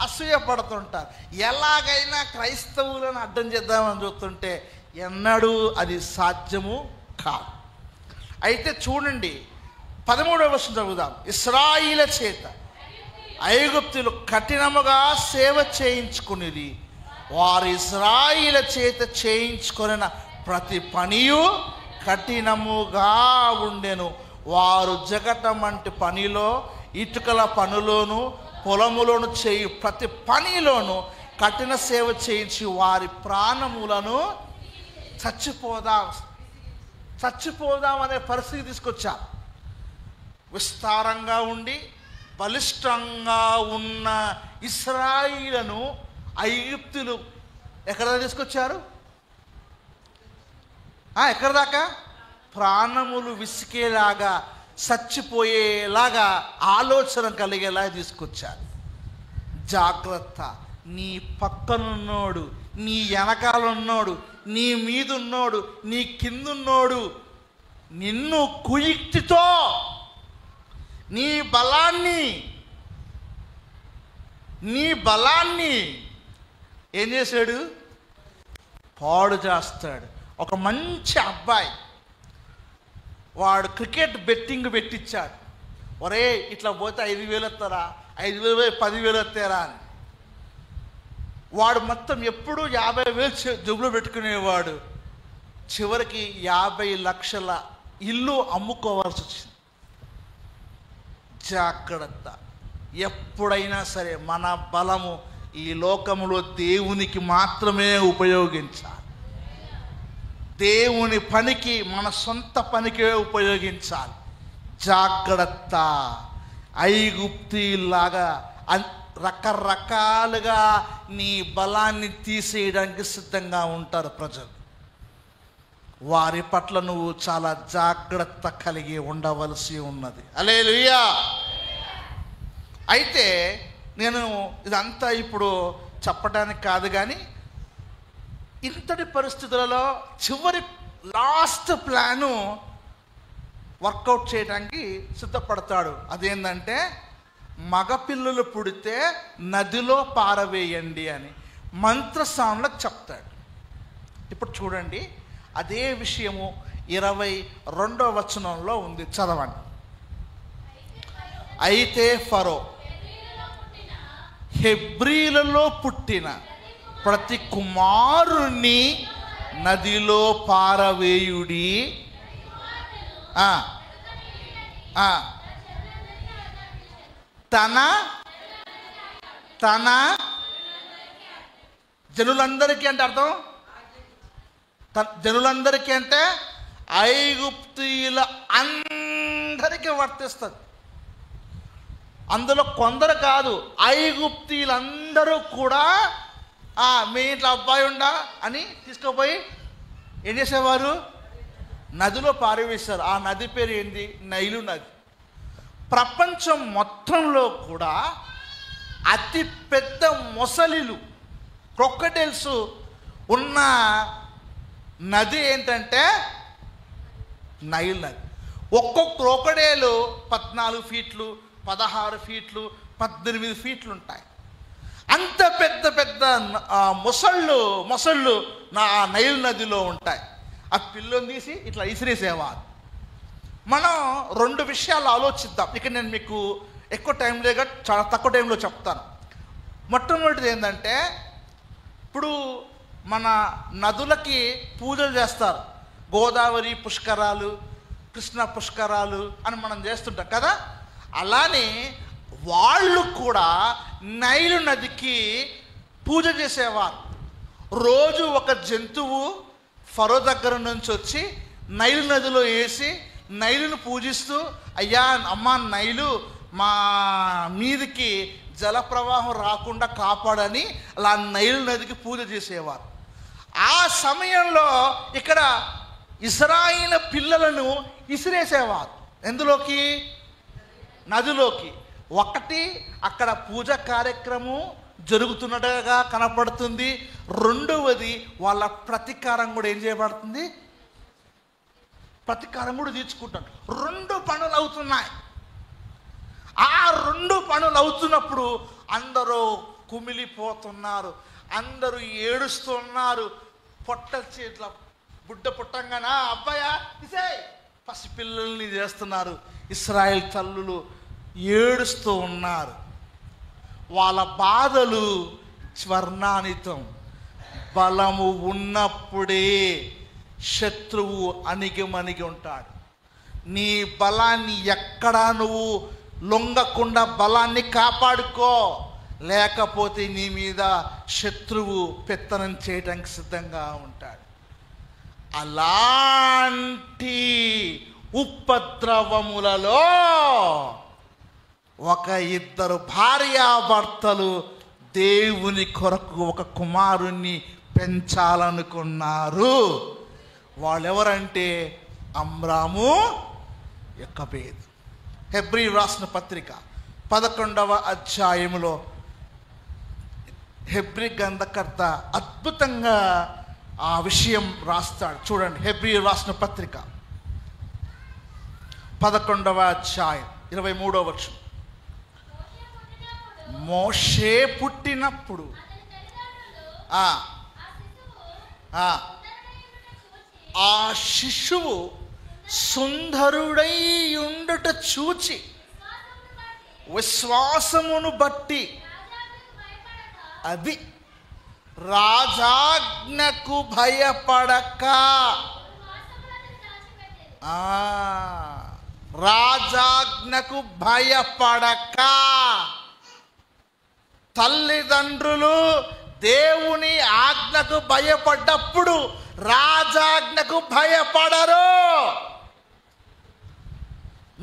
A: అసూయపడుతుంటారు. ఎలాగైనా క్రైస్తవులను అడ్డం చేద్దామని చూస్తుంటే ఎన్నడూ అది సాధ్యము కాదు. అయితే చూడండి, 13వ వచనం చదువుదాం. ఇశ్రాయేలు చేత ఐగుప్తులు కఠినముగా సేవ చేయించుకునేది, వారు ఇశ్రాయేలు చేత చేయించుకొనిన ప్రతి పనియు కఠినముగా ఉండెను. వారు జగటం వంటి పనిలో, ఇటుకల పనులోను, పొలములోను చేయు ప్రతి పనిలోను కఠిన సేవ చేయించి వారి ప్రాణములను చచ్చిపోదాం అనే పరిస్థితి తీసుకొచ్చా. విస్తారంగా ఉండి బలిష్టంగా ఉన్న ఇశ్రాయేలును ఐగుప్తులు ఎక్కడ తీసుకొచ్చారు? ఎక్కడ దాకా? ప్రాణములు విసికేలాగా, చచ్చిపోయేలాగా ఆలోచన కలిగేలా తీసుకొచ్చారు. జాగ్రత్త, నీ పక్కనున్నోడు, నీ వెనకాలన్నోడు, నీ మీదున్నోడు, నీ కిందున్నోడు నిన్ను కుయుక్తితో నీ బలాన్ని ఏం చేశాడు? పాడు చేస్తాడు. ఒక మంచి అబ్బాయి వాడు క్రికెట్ బెట్టింగ్ పెట్టించాడు. ఒరే ఇట్లా పోతే 5,000 వస్తారా, 5,000 10,000 వస్తారా అని. వాడు మొత్తం ఎప్పుడు 50,000 జబ్బులో పెట్టుకునేవాడు. చివరికి 50 లక్షల ఇల్లు అమ్ముకోవాల్సి వచ్చింది. జాగ్రత్త, ఎప్పుడైనా సరే మన బలము ఈ లోకములో దేవునికి మాత్రమే ఉపయోగించాలి. దేవుని పనికి, మన సొంత పనికే ఉపయోగించాలి. జాగ్రత్త. ఐగుప్తీలాగా రకరకాలుగా నీ బలాన్ని తీసేయడానికి సిద్ధంగా ఉంటారు ప్రజలు. వారి పట్ల నువ్వు చాలా జాగ్రత్త కలిగి ఉండవలసి ఉన్నది. హల్లెలూయా. అయితే నేను ఇదంతా ఇప్పుడు చెప్పడానికి కాదు, కానీ ఇంతటి పరిస్థితులలో చివరి లాస్ట్ ప్లాను వర్కౌట్ చేయడానికి సిద్ధపడతాడు. అదేంటంటే మగపిల్లలు పుడితే నదిలో పారవేయండి అని మంత్రసానులకు చెప్తాడు. ఇప్పుడు చూడండి, అదే విషయము 22వ వచనంలో ఉంది, చదవండి. అయితే ఫరో హెబ్రీలలో పుట్టిన ప్రతి కుమారుణ్ణి నదిలో పారవేయుడి, తన తన జనులందరికీ అంటే అర్థం, జనులందరికీ అంటే ఐగుప్తీయుల అందరికీ వర్తిస్తుంది. అందులో కొందరు కాదు, ఐగుప్తీయులందరూ కూడా మీ ఇంట్లో అబ్బాయి ఉండా అని తీసుకుపోయి ఏం చేసేవారు? నదిలో పారవేశారు. ఆ నది పేరు ఏంటి? నైలు నది. ప్రపంచం మొత్తంలో కూడా అతి పెద్ద మొసలిలు, క్రొకడైల్స్ ఉన్న నది ఏంటంటే నైల్ నది. ఒక్కొక్క క్రొకడైలు 14 ఫీట్లు, 16 ఫీట్లు, 18 ఫీట్లు ఉంటాయి. అంత పెద్ద పెద్ద మొసళ్ళు నా నైల్ నదిలో ఉంటాయి. ఆ పిల్లని తీసి ఇట్లా ఇసిరేసేవారు. మనం 2 విషయాలు ఆలోచిద్దాం. ఇక నేను మీకు ఎక్కువ టైం లేక చాలా తక్కువ టైంలో చెప్తాను. మొట్టమొదటిది ఏంటంటే, ఇప్పుడు మన నదులకి పూజలు చేస్తారు. గోదావరి పుష్కరాలు, కృష్ణ పుష్కరాలు అని మనం చేస్తుంటాం కదా. అలానే వాళ్ళు కూడా నైలు నదికి పూజ చేసేవారు. రోజు ఒక జంతువు ఫరో దగ్గర నుంచి వచ్చి నైలు నదిలో వేసి నైలును పూజిస్తూ, అయ్యా అమ్మ నైలు, మా మీదికి జలప్రవాహం రాకుండా కాపాడని అలా నైలు నదికి పూజ చేసేవారు. ఆ సమయంలో ఇక్కడ ఇశ్రాయేలు పిల్లలను ఇసిరేసేవారు. ఎందులోకి? నదిలోకి. ఒకటి, అక్కడ పూజ కార్యక్రమం జరుగుతున్నట్టుగా కనపడుతుంది. రెండవది, వాళ్ళ ప్రతీకారం కూడా ఏం చేయబడుతుంది? ప్రతీకారం కూడా తీర్చుకుంటారు. 2 పనులు అవుతున్నాయి. ఆ 2 పనులు అవుతున్నప్పుడు అందరూ కుమిలిపోతున్నారు, అందరూ ఏడుస్తున్నారు. పొట్ట చేట్ల బుడ్డ పుట్టంగానా అబ్బాయా ఇసే పసిపిల్లల్ని చేస్తున్నారు. ఇశ్రాయేల్ తల్లులు ఏడుస్తూ ఉన్నారు. వాళ్ళ బాధలు స్వర్ణానితం. బలము ఉన్నప్పుడే శత్రువు అణిగిమణిగి ఉంటాడు. నీ బలాన్ని ఎక్కడా నువ్వు లొంగకుండా బలాన్ని కాపాడుకో, లేకపోతే నీ మీద శత్రువు పెత్తనం చేయడానికి సిద్ధంగా ఉంటాడు. అలాంటి ఉపద్రవములలో ఒక 2 భార్యాభర్తలు దేవుని కొరకు ఒక కుమారుణ్ణి పెంచాలనుకున్నారు. వాళ్ళెవరంటే అమ్రాము, యొకెబెదు. హెబ్రీ రాసిన పత్రిక 11వ అధ్యాయములో హెబ్రీ గ్రంథకర్త అద్భుతంగా ఆ విషయం రాస్తాడు. చూడండి, హెబ్రీ రాసిన పత్రిక 11వ అధ్యాయం 23వ వచనం. మోషే పుట్టినప్పుడు ఆ శిశువు సుందరుడై ఉండుట చూచి విశ్వాసమును బట్టి అది రాజాజ్ఞకు భయపడక, రాజాజ్ఞకు భయపడక తల్లిదండ్రులు దేవుని ఆజ్ఞకు భయపడ్డప్పుడు రాజాజ్ఞకు భయపడరు.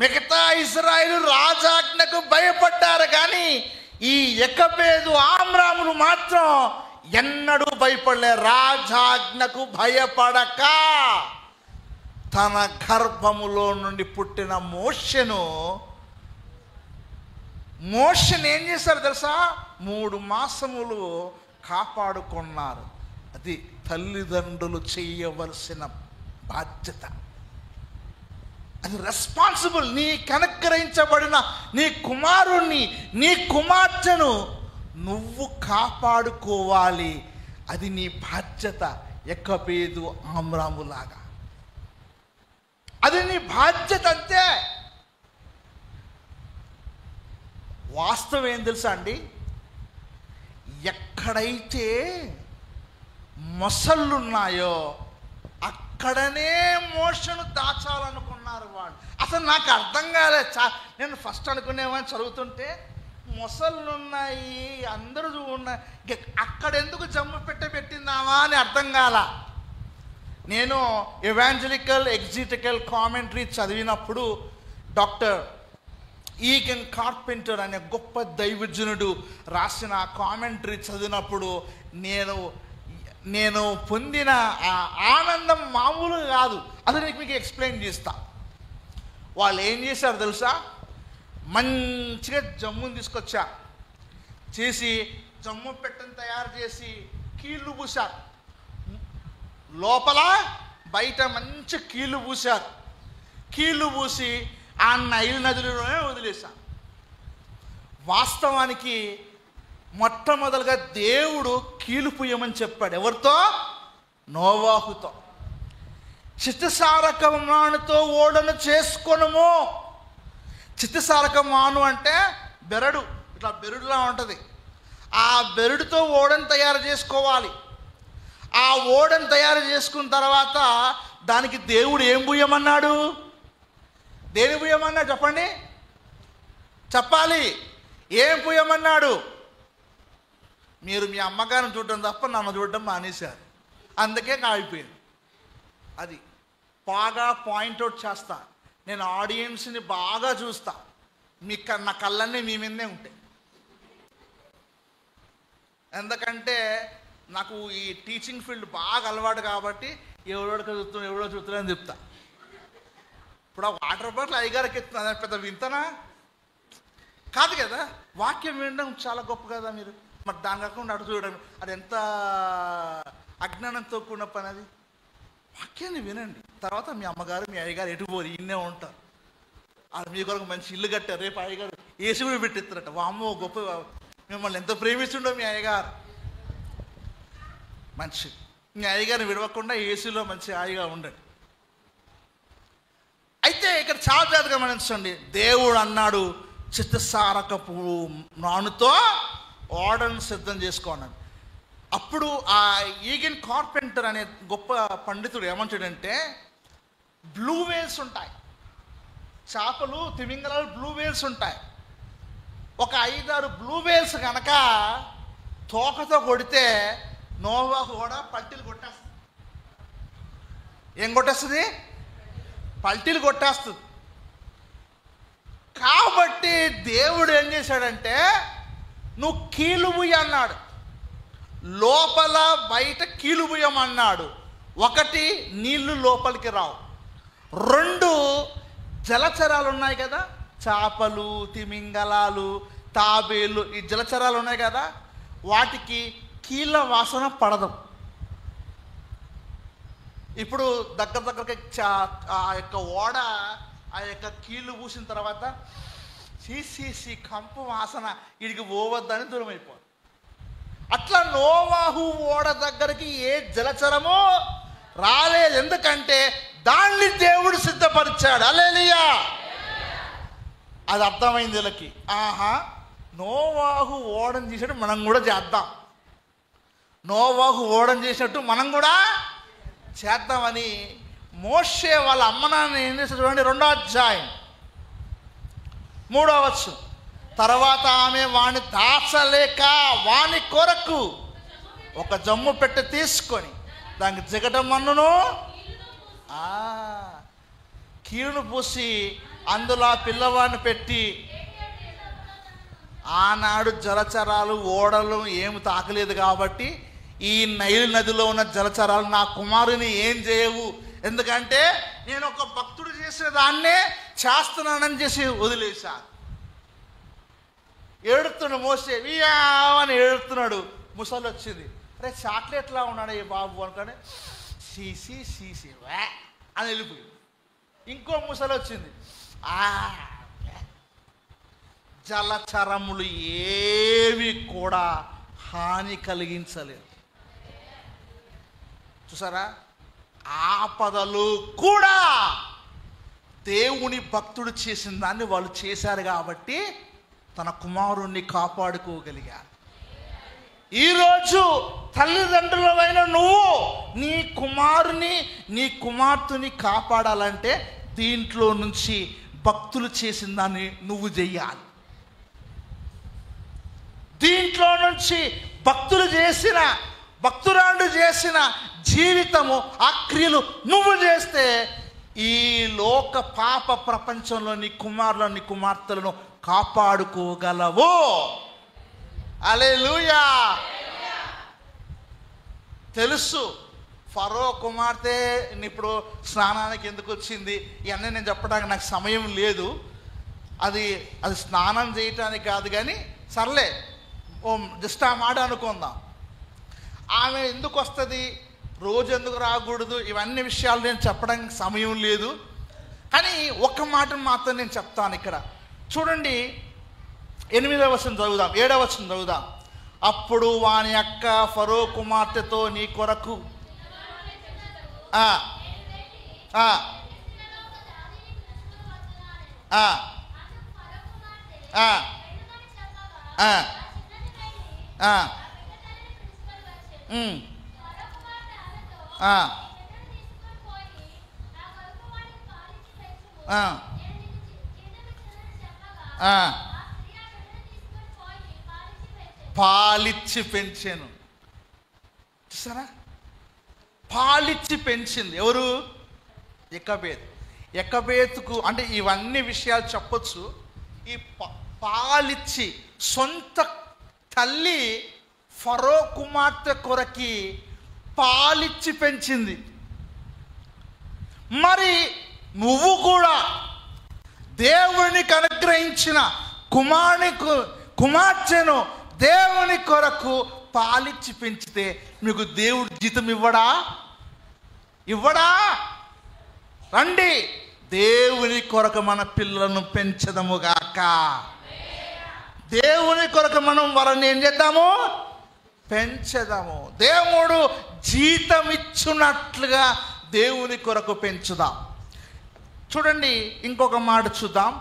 A: మిగతా ఇశ్రాయేలు రాజాజ్ఞకు భయపడ్డారు, కానీ ఈ యెకోబేదు ఆమ్రాములు మాత్రం ఎన్నడూ భయపడలే. రాజాజ్ఞకు భయపడక తన గర్భములో నుండి పుట్టిన మోషేని ఏం చేశారు తెలుసా? 3 మాసములు కాపాడుకున్నారు. అది తల్లిదండ్రులు చేయవలసిన బాధ్యత, అది రెస్పాన్సిబుల్. నీ కనుగ్రహించబడిన నీ కుమారుణ్ణి, నీ కుమార్తెను నువ్వు కాపాడుకోవాలి. అది నీ బాధ్యత. యెకోబేదు ఆమ్రాములాగా అది నీ బాధ్యత అంతే. వాస్తవం ఏం తెలుసా అండి? ఎక్కడైతే మొసళ్ళున్నాయో అక్కడనే మోషను దాచాలనుకున్నారు వాళ్ళు. అసలు నాకు అర్థం కాలేదు. నేను ఫస్ట్ అనుకునేవాడిని చదువుతుంటే, మొసళ్ళున్నాయి అందరూ ఉన్నాయి, అక్కడెందుకు జమ్ము పెట్టిందామా అని అర్థం కాల. నేను ఎవాంజలికల్ ఎగ్జిటికల్ కామెంటరీ చదివినప్పుడు డాక్టర్ ఈగన్ కార్పెంటర్ అనే గొప్ప దైవజనుడు రాసిన కామెంటరీ చదివినప్పుడు నేను పొందిన ఆ ఆనందం మామూలు కాదు. అది మీకు ఎక్స్ప్లెయిన్ చేస్తా. వాళ్ళు ఏం చేశారు తెలుసా? మంచిగా జమ్ముని తీసుకొచ్చారు, చేసి జమ్ము పెట్టెను తయారు చేసి కీళ్ళు పూశారు. లోపల బయట మంచి కీళ్ళు పూశారు. కీళ్ళు పూసి ఆ నైల్ నదిలోనే వదిలేశారు. వాస్తవానికి మొట్టమొదలుగా దేవుడు కీలు పూయమని చెప్పాడు. ఎవరితో? నోవాహుతో. చిత్తసారక మానుతో ఓడను చేసుకొనుము. చిత్తసారక మాను అంటే బెరడు, ఇట్లా బెరడులా ఉంటుంది. ఆ బెరడుతో ఓడను తయారు చేసుకోవాలి. ఆ ఓడను తయారు చేసుకున్న తర్వాత దానికి దేవుడు ఏం పూయమన్నాడు? దేని పూయమన్నాడు చెప్పండి, చెప్పాలి. ఏం పూయమన్నాడు? మీరు మీ అమ్మగారిని చూడడం తప్ప నన్ను చూడడం మానేశారు, అందుకే కాగిపోయింది. అది బాగా పాయింట్అవుట్ చేస్తా. నేను ఆడియన్స్ని బాగా చూస్తా. నా కళ్ళన్నీ మీ మీదే ఉంటాయి. ఎందుకంటే నాకు ఈ టీచింగ్ ఫీల్డ్ బాగా అలవాటు కాబట్టి ఎవడో చూస్తున్నాను చెప్తా. ఇప్పుడు ఆ వాటర్ బాటిల్ అయ్యగారికి ఎత్తున్నా, పెద్ద వింతనా కాదు కదా. వాక్యం వినడం చాలా గొప్ప కదా. మీరు మరి దాని కాకుండా అటు చూడడం అది ఎంత అజ్ఞానంతో కూడిన పని. అది వాక్యాన్ని వినండి. తర్వాత మీ అమ్మగారు మీ అయ్యగారు ఎటు పోరు, ఇన్నే ఉంటారు. అది మీ కొరకు మంచి ఇల్లు కట్టారు. రేపు అయ్యగారు ఏసీ కూడా పెట్టిస్తారట. వామ్మో గొప్ప, మిమ్మల్ని ఎంత ప్రేమిస్తుండో మీ అయ్యగారు. మంచి మీ అయ్యగారిని విడవకుండా ఏసీలో మంచి హాయిగా ఉండండి. అయితే ఇక్కడ చాలా జాగ్రత్తగా గమనించండి. దేవుడు అన్నాడు చిత్తసారకపు నానుతో ఓడను సిద్ధం చేసుకోన్నాడు. అప్పుడు ఆ ఈగన్ కార్పెంటర్ అనే గొప్ప పండితుడు ఏమంటాడంటే, బ్లూ వేల్స్ ఉంటాయి, చేపలు తిమింగలాలు బ్లూ వేల్స్ ఉంటాయి. ఒక 5-6 బ్లూ వేల్స్ కనుక తోకతో కొడితే నోవాహు కూడా పల్టీలు కొట్టేస్తుంది. ఏం కొట్టేస్తుంది? పల్టీలు కొట్టేస్తుంది. కాబట్టి దేవుడు ఏం చేశాడంటే, నువ్వు కీలుబుయ్య అన్నాడు, లోపల బయట కీలుబుయ్యమన్నాడు. 1 నీళ్లు లోపలికి రావు. 2 జలచరాలు ఉన్నాయి కదా, చేపలు తిమింగలాలు తాబేలు, ఈ జలచరాలు ఉన్నాయి కదా, వాటికి కీళ్ళ వాసన పడదు. ఇప్పుడు దగ్గరకి ఆ యొక్క ఓడ ఆ యొక్క కీళ్ళు పూసిన తర్వాత సీసీసీ కంపు వాసన వీడికి పోవద్దని దూరం అయిపోదు. అట్లా నోవాహు ఓడ దగ్గరికి ఏ జలచరమో రాలేదు. ఎందుకంటే దాన్ని దేవుడు సిద్ధపరిచాడు. హల్లెలూయా. అది అర్థమైంది వీళ్ళకి. ఆహా, నోవాహు ఓడను చేసినట్టు మనం కూడా చేద్దాం, నోవాహు ఓడను చేసినట్టు మనం కూడా చేద్దామని మోషే వాళ్ళ అమ్మ నాన్న ఏం చేస్తారు చూడండి. 2వ అధ్యాయం 3వ వచనం. తర్వాత ఆమె వాణ్ణి దాచలేక వాని కొరకు ఒక జమ్ము పెట్టి తీసుకొని దానికి జిగటమన్నును కీలును పూసి అందులో ఆ పిల్లవాడిని పెట్టి, ఆనాడు జలచరాలు ఓడలు ఏమి తాకలేదు కాబట్టి ఈ నైలు నదిలో ఉన్న జలచరాలు నా కుమారుని ఏం చేయవు, ఎందుకంటే నేను ఒక భక్తుడు చేసే దాన్నే చేస్తున్నానని చేసి వదిలేశా. ఏడుతున్నాడు మోసే, అని ఏడుతున్నాడు. ముసలి వచ్చింది, అరే చాక్లెట్లా ఉన్నాడు ఈ బాబు అనుకోని సీసీ సీసీ వే అని వెళ్ళిపోయి. ఇంకో ముసలి వచ్చింది, జలచరములు ఏవి కూడా హాని కలిగించలేదు. చూసారా, ఆపదలు కూడా దేవుని భక్తుడు చేసిన దాన్ని వాళ్ళు చేశారు కాబట్టి తన కుమారుణ్ణి కాపాడుకోగలిగారు. ఈరోజు తల్లిదండ్రులమైన నువ్వు నీ కుమారుని నీ కుమార్తెని కాపాడాలంటే దీంట్లో నుంచి భక్తులు చేసిన దాన్ని నువ్వు చెయ్యాలి. దీంట్లో నుంచి భక్తురాండు చేసిన జీవితము ఆ క్రియలు నువ్వు చేస్తే ఈ లోక పాప ప్రపంచంలో నీ కుమారులను నీ కుమార్తెలను కాపాడుకోగలవు. హల్లెలూయా. తెలుసు ఫరో కుమార్తె ఇప్పుడు స్నానానికి ఎందుకు వచ్చింది ఇవన్నీ నేను చెప్పడానికి నాకు సమయం లేదు. అది స్నానం చేయటానికి కాదు, కానీ సర్లే జస్ట్ ఆ మాట అనుకుందాం. ఆమె ఎందుకు వస్తుంది, రోజు ఎందుకు రాకూడదు, ఇవన్నీ విషయాలు నేను చెప్పడానికి సమయం లేదు. కానీ ఒక్క మాటను మాత్రం నేను చెప్తాను. ఇక్కడ చూడండి, 8వ వచనం చదువుదాం, 7వ వచనం చదువుదాం. అప్పుడు వాని అక్క ఫరో కుమార్తెతో నీ కొరకు పాలిచ్చి పెంచాను. చూసారా, పాలిచ్చి పెంచింది ఎవరు? ఎకబేతుకు. అంటే ఇవన్నీ విషయాలు చెప్పొచ్చు. ఈ పాలిచ్చి సొంత తల్లి ఫరో కుమార్తె కొరకి పాలిచ్చి పెంచింది. మరి నువ్వు కూడా దేవునికి అనుగ్రహించిన కుమార్తెను దేవుని కొరకు పాలిచ్చి పెంచితే మీకు దేవుడు జీతం ఇవ్వడా? రండి, దేవుని కొరకు మన పిల్లలను పెంచదముగాక. దేవుని కొరకు మనం వారిని ఏం చేద్దాము? పెంచదాము. దేవుడు జీతం ఇచ్చున్నట్లుగా దేవుని కొరకు పెంచుదాం. చూడండి, ఇంకొక మాట చూద్దాం.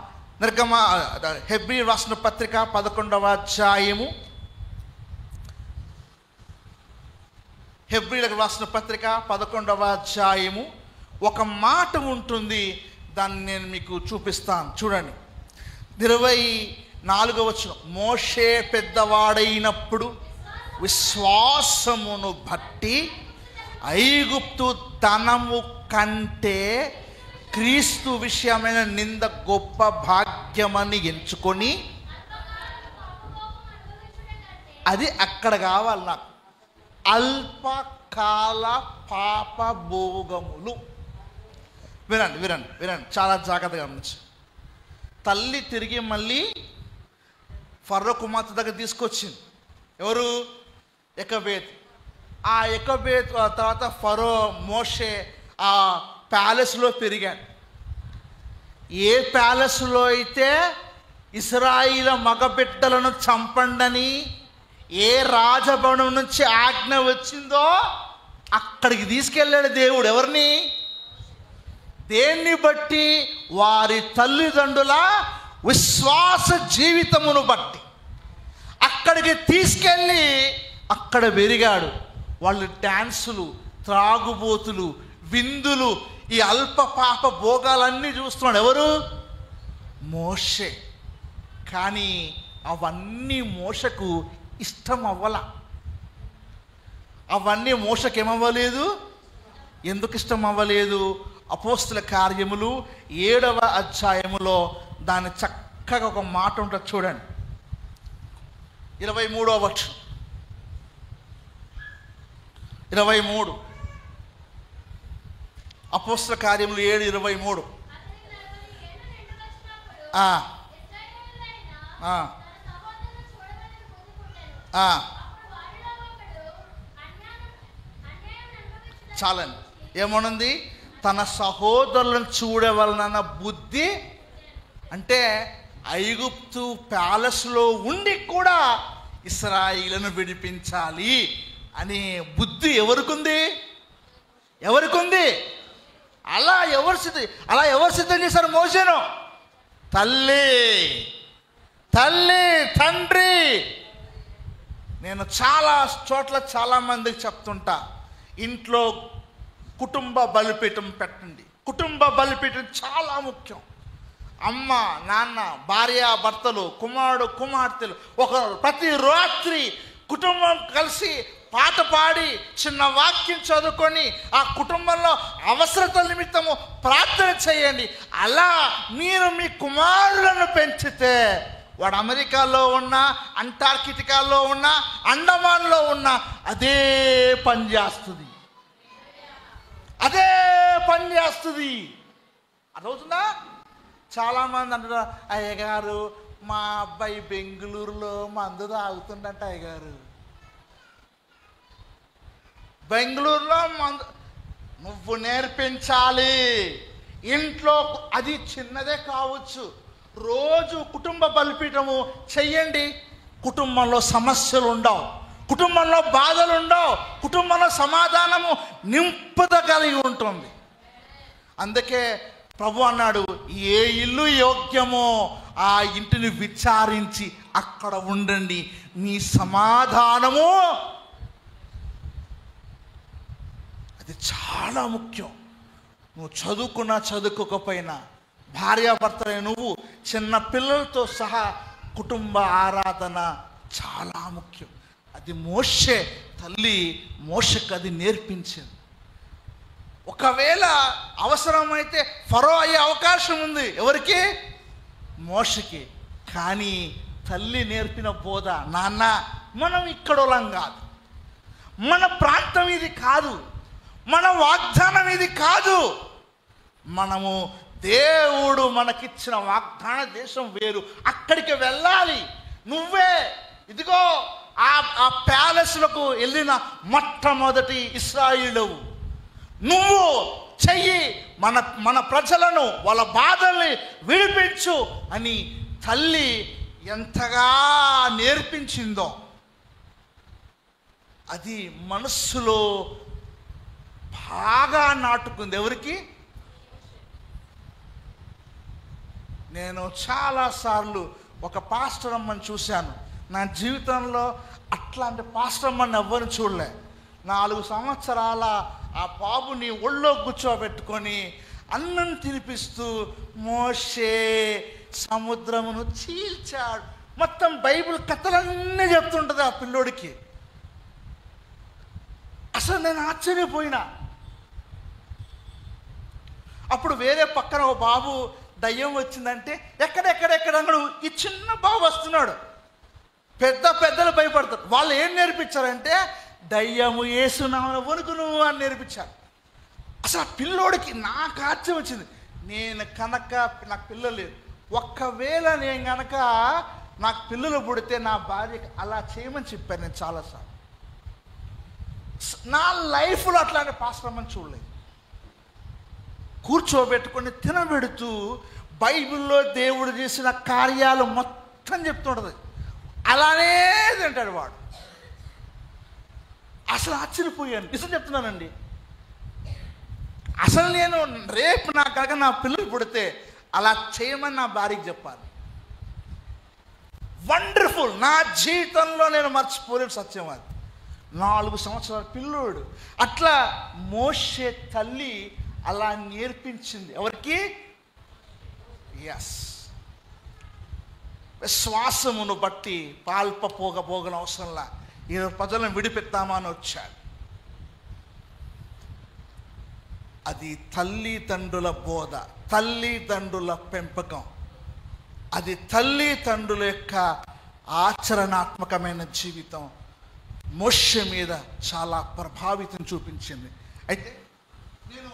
A: హెబ్రీ రాసిన పత్రిక 11వ అధ్యాయము. హెబ్రీలకు రాసిన పత్రిక 11వ అధ్యాయము. ఒక మాట ఉంటుంది, దాన్ని నేను మీకు చూపిస్తాను. చూడండి, 24వ వచనం. మోషే పెద్దవాడైనప్పుడు విశ్వాసమును బట్టి ఐగుప్తు ధనము కంటే క్రీస్తు విషయమైన నింద గొప్ప భాగ్యమని ఎంచుకొని, అది అక్కడ కావాలి నాకు, అల్పకాల పాప భోగములు. వినండి, చాలా జాగ్రత్తగా గమనించు. తల్లి తిరిగి మళ్ళీ ఫరో కుమార్తె దగ్గర తీసుకొచ్చింది. ఎవరు? ఎకబేత్. ఆ ఎకబేత్ తర్వాత ఫరో మోషే ఆ ప్యాలెస్లో పెరిగాడు. ఏ ప్యాలెస్లో అయితే ఇశ్రాయేలు మగబిడ్డలను చంపండని ఏ రాజభవనం నుంచి ఆజ్ఞ వచ్చిందో అక్కడికి తీసుకెళ్ళాడు దేవుడు. ఎవరిని? దేన్ని బట్టి? వారి తల్లిదండ్రుల విశ్వాస జీవితమును బట్టి అక్కడికి తీసుకెళ్ళి అక్కడ పెరిగాడు. వాళ్ళు డ్యాన్సులు, త్రాగుబోతులు, విందులు, ఈ అల్ప పాప భోగాలన్నీ చూస్తున్నాడు. ఎవరు? మోషే. కానీ అవన్నీ మోషకు ఇష్టం అవ్వాల. అవన్నీ మోషకు ఏమవ్వలేదు. ఎందుకు ఇష్టం అవ్వలేదు? అపోస్తుల కార్యములు 7వ అధ్యాయములో దాని చక్కగా ఒక మాట ఉంటుంది చూడండి. 23వ వచనం. 23 అపోస్తుల కార్యములు 7:23. చాలండి. ఏమనుంది? తన సహోదరులను చూడవలనన్న బుద్ధి. అంటే ఐగుప్తు ప్యాలెస్లో ఉండి కూడా ఇశ్రాయేలును విడిపించాలి అనే బుద్ధి ఎవరికుంది? ఎవరికుంది? అలా ఎవరు సిద్ధం చేశారు మోషేను? తల్లి, తండ్రి. నేను చాలా చోట్ల చాలామందికి చెప్తుంటా, ఇంట్లో కుటుంబ బలిపీఠం పెట్టండి. కుటుంబ బలిపీఠం చాలా ముఖ్యం. అమ్మ, నాన్న, భార్య, భర్తలు, కుమారుడు, కుమార్తెలు ఒక ప్రతి రాత్రి కుటుంబం కలిసి పాట పాడి చిన్న వాక్యం చదువుకొని ఆ కుటుంబంలో అవసరతల నిమిత్తము ప్రార్థన చేయండి. అలా మీరు మీ కుమారులను పెంచితే వాడు అమెరికాలో ఉన్నా, అంటార్కిటికాలో ఉన్నా, అండమాన్లో ఉన్నా అదే పని చేస్తుంది. అర్థమవుతుందా? చాలామంది అంటారు, అయ్యగారు మా అబ్బాయి బెంగళూరులో మందు తాగుతుందంట. అయ్యగారు బెంగళూరులో మందు నువ్వు నేర్పించాలి. ఇంట్లో అది చిన్నదే కావచ్చు, రోజు కుటుంబ బలిపీఠము చెయ్యండి. కుటుంబంలో సమస్యలు ఉండవు, కుటుంబంలో బాధలు ఉండవు, కుటుంబంలో సమాధానము నింపుద కలిగి ఉంటుంది. అందుకే ప్రభు అన్నాడు, ఏ ఇల్లు యోగ్యమో ఆ ఇంటిని విచారించి అక్కడ ఉండండి, మీ సమాధానము. అది చాలా ముఖ్యం. నువ్వు చదువుకున్నా చదువుకోకపోయినా, భార్యాభర్తలే నువ్వు, చిన్న పిల్లలతో సహా కుటుంబ ఆరాధన చాలా ముఖ్యం. అది మోషే తల్లి మోషకు అది నేర్పించింది. ఒకవేళ అవసరమైతే ఫరో అయ్యే అవకాశం ఉంది. ఎవరికి? మోషకి. కానీ తల్లి నేర్పిన బోధ, నాన్న మనం ఇక్కడోళ్ళం కాదు, మన ప్రాంతం ఇది కాదు, మన వాగ్దానం ఇది కాదు, మనము దేవుడు మనకిచ్చిన వాగ్దాన దేశం వేరు, అక్కడికి వెళ్ళాలి. నువ్వే ఇదిగో ఆ ప్యాలెస్లకు వెళ్ళిన మొట్టమొదటి ఇశ్రాయేలువు. నువ్వు చెయ్యి, మన ప్రజలను వాళ్ళ బాధల్ని విడిపించు అని తల్లి ఎంతగా నేర్పించిందో అది మనస్సులో బాగా నాటుకుంది. ఎవరికి? నేను చాలాసార్లు ఒక పాస్టర్ అమ్మని చూశాను. నా జీవితంలో అట్లాంటి పాస్టర్ అమ్మని ఎవ్వరు చూడలే. 4 సంవత్సరాల ఆ బాబుని ఒళ్ళో కూర్చోబెట్టుకొని అన్నం తినిపిస్తూ మోషే సముద్రమును చీల్చాడు, మొత్తం బైబిల్ కథలన్నీ చెప్తుంటుంది ఆ పిల్లోడికి. అసలు నేను ఆశ్చర్యపోయినా. అప్పుడు వేరే పక్కన ఒక బాబు దయ్యం వచ్చిందంటే ఎక్కడెక్కడ ఈ చిన్న బాబు వస్తున్నాడు. పెద్దలు భయపడతారు. వాళ్ళు ఏం నేర్పించారంటే దయ్యము యేసునామమున వణుకు నువ్వు అని నేర్పించారు. అసలు ఆ పిల్లోడికి నాకు ఆశ్చర్యం వచ్చింది. నేను కనుక నాకు పిల్లలు లేదు, ఒక్కవేళ నేను కనుక నాకు పిల్లలు పుడితే నా భార్యకి అలా చేయమని చెప్పాను నేను చాలాసార్లు. నా లైఫ్లో అట్లాంటి పాస్టర్మని చూడలేదు. కూర్చోబెట్టుకొని తినబెడుతూ బైబిల్లో దేవుడు చేసిన కార్యాలు మొత్తం చెప్తుంటుంది. అలానే తింటాడు వాడు. అసలు ఆశ్చర్యపోయాను, నిజం చెప్తున్నానండి. అసలు నేను రేపు నా కనుక నా పిల్లలు పుడితే అలా చేయమని నా భార్యకి చెప్పాలి. వండర్ఫుల్. నా జీవితంలో నేను మర్చిపోలేని సత్యం అది. 4 సంవత్సరాల పిల్లోడు. అట్లా మోషే తల్లి అలా నేర్పించింది. ఎవరికి? ఎస్. విశ్వాసమును బట్టి పోగన అవసరంలా ఈ ప్రజలను విడిపెడతామని వచ్చాడు. అది తల్లిదండ్రుల బోధ, తల్లిదండ్రుల పెంపకం, అది తల్లిదండ్రుల యొక్క ఆచరణాత్మకమైన జీవితం మోషే మీద చాలా ప్రభావితం చూపించింది. అయితే నేను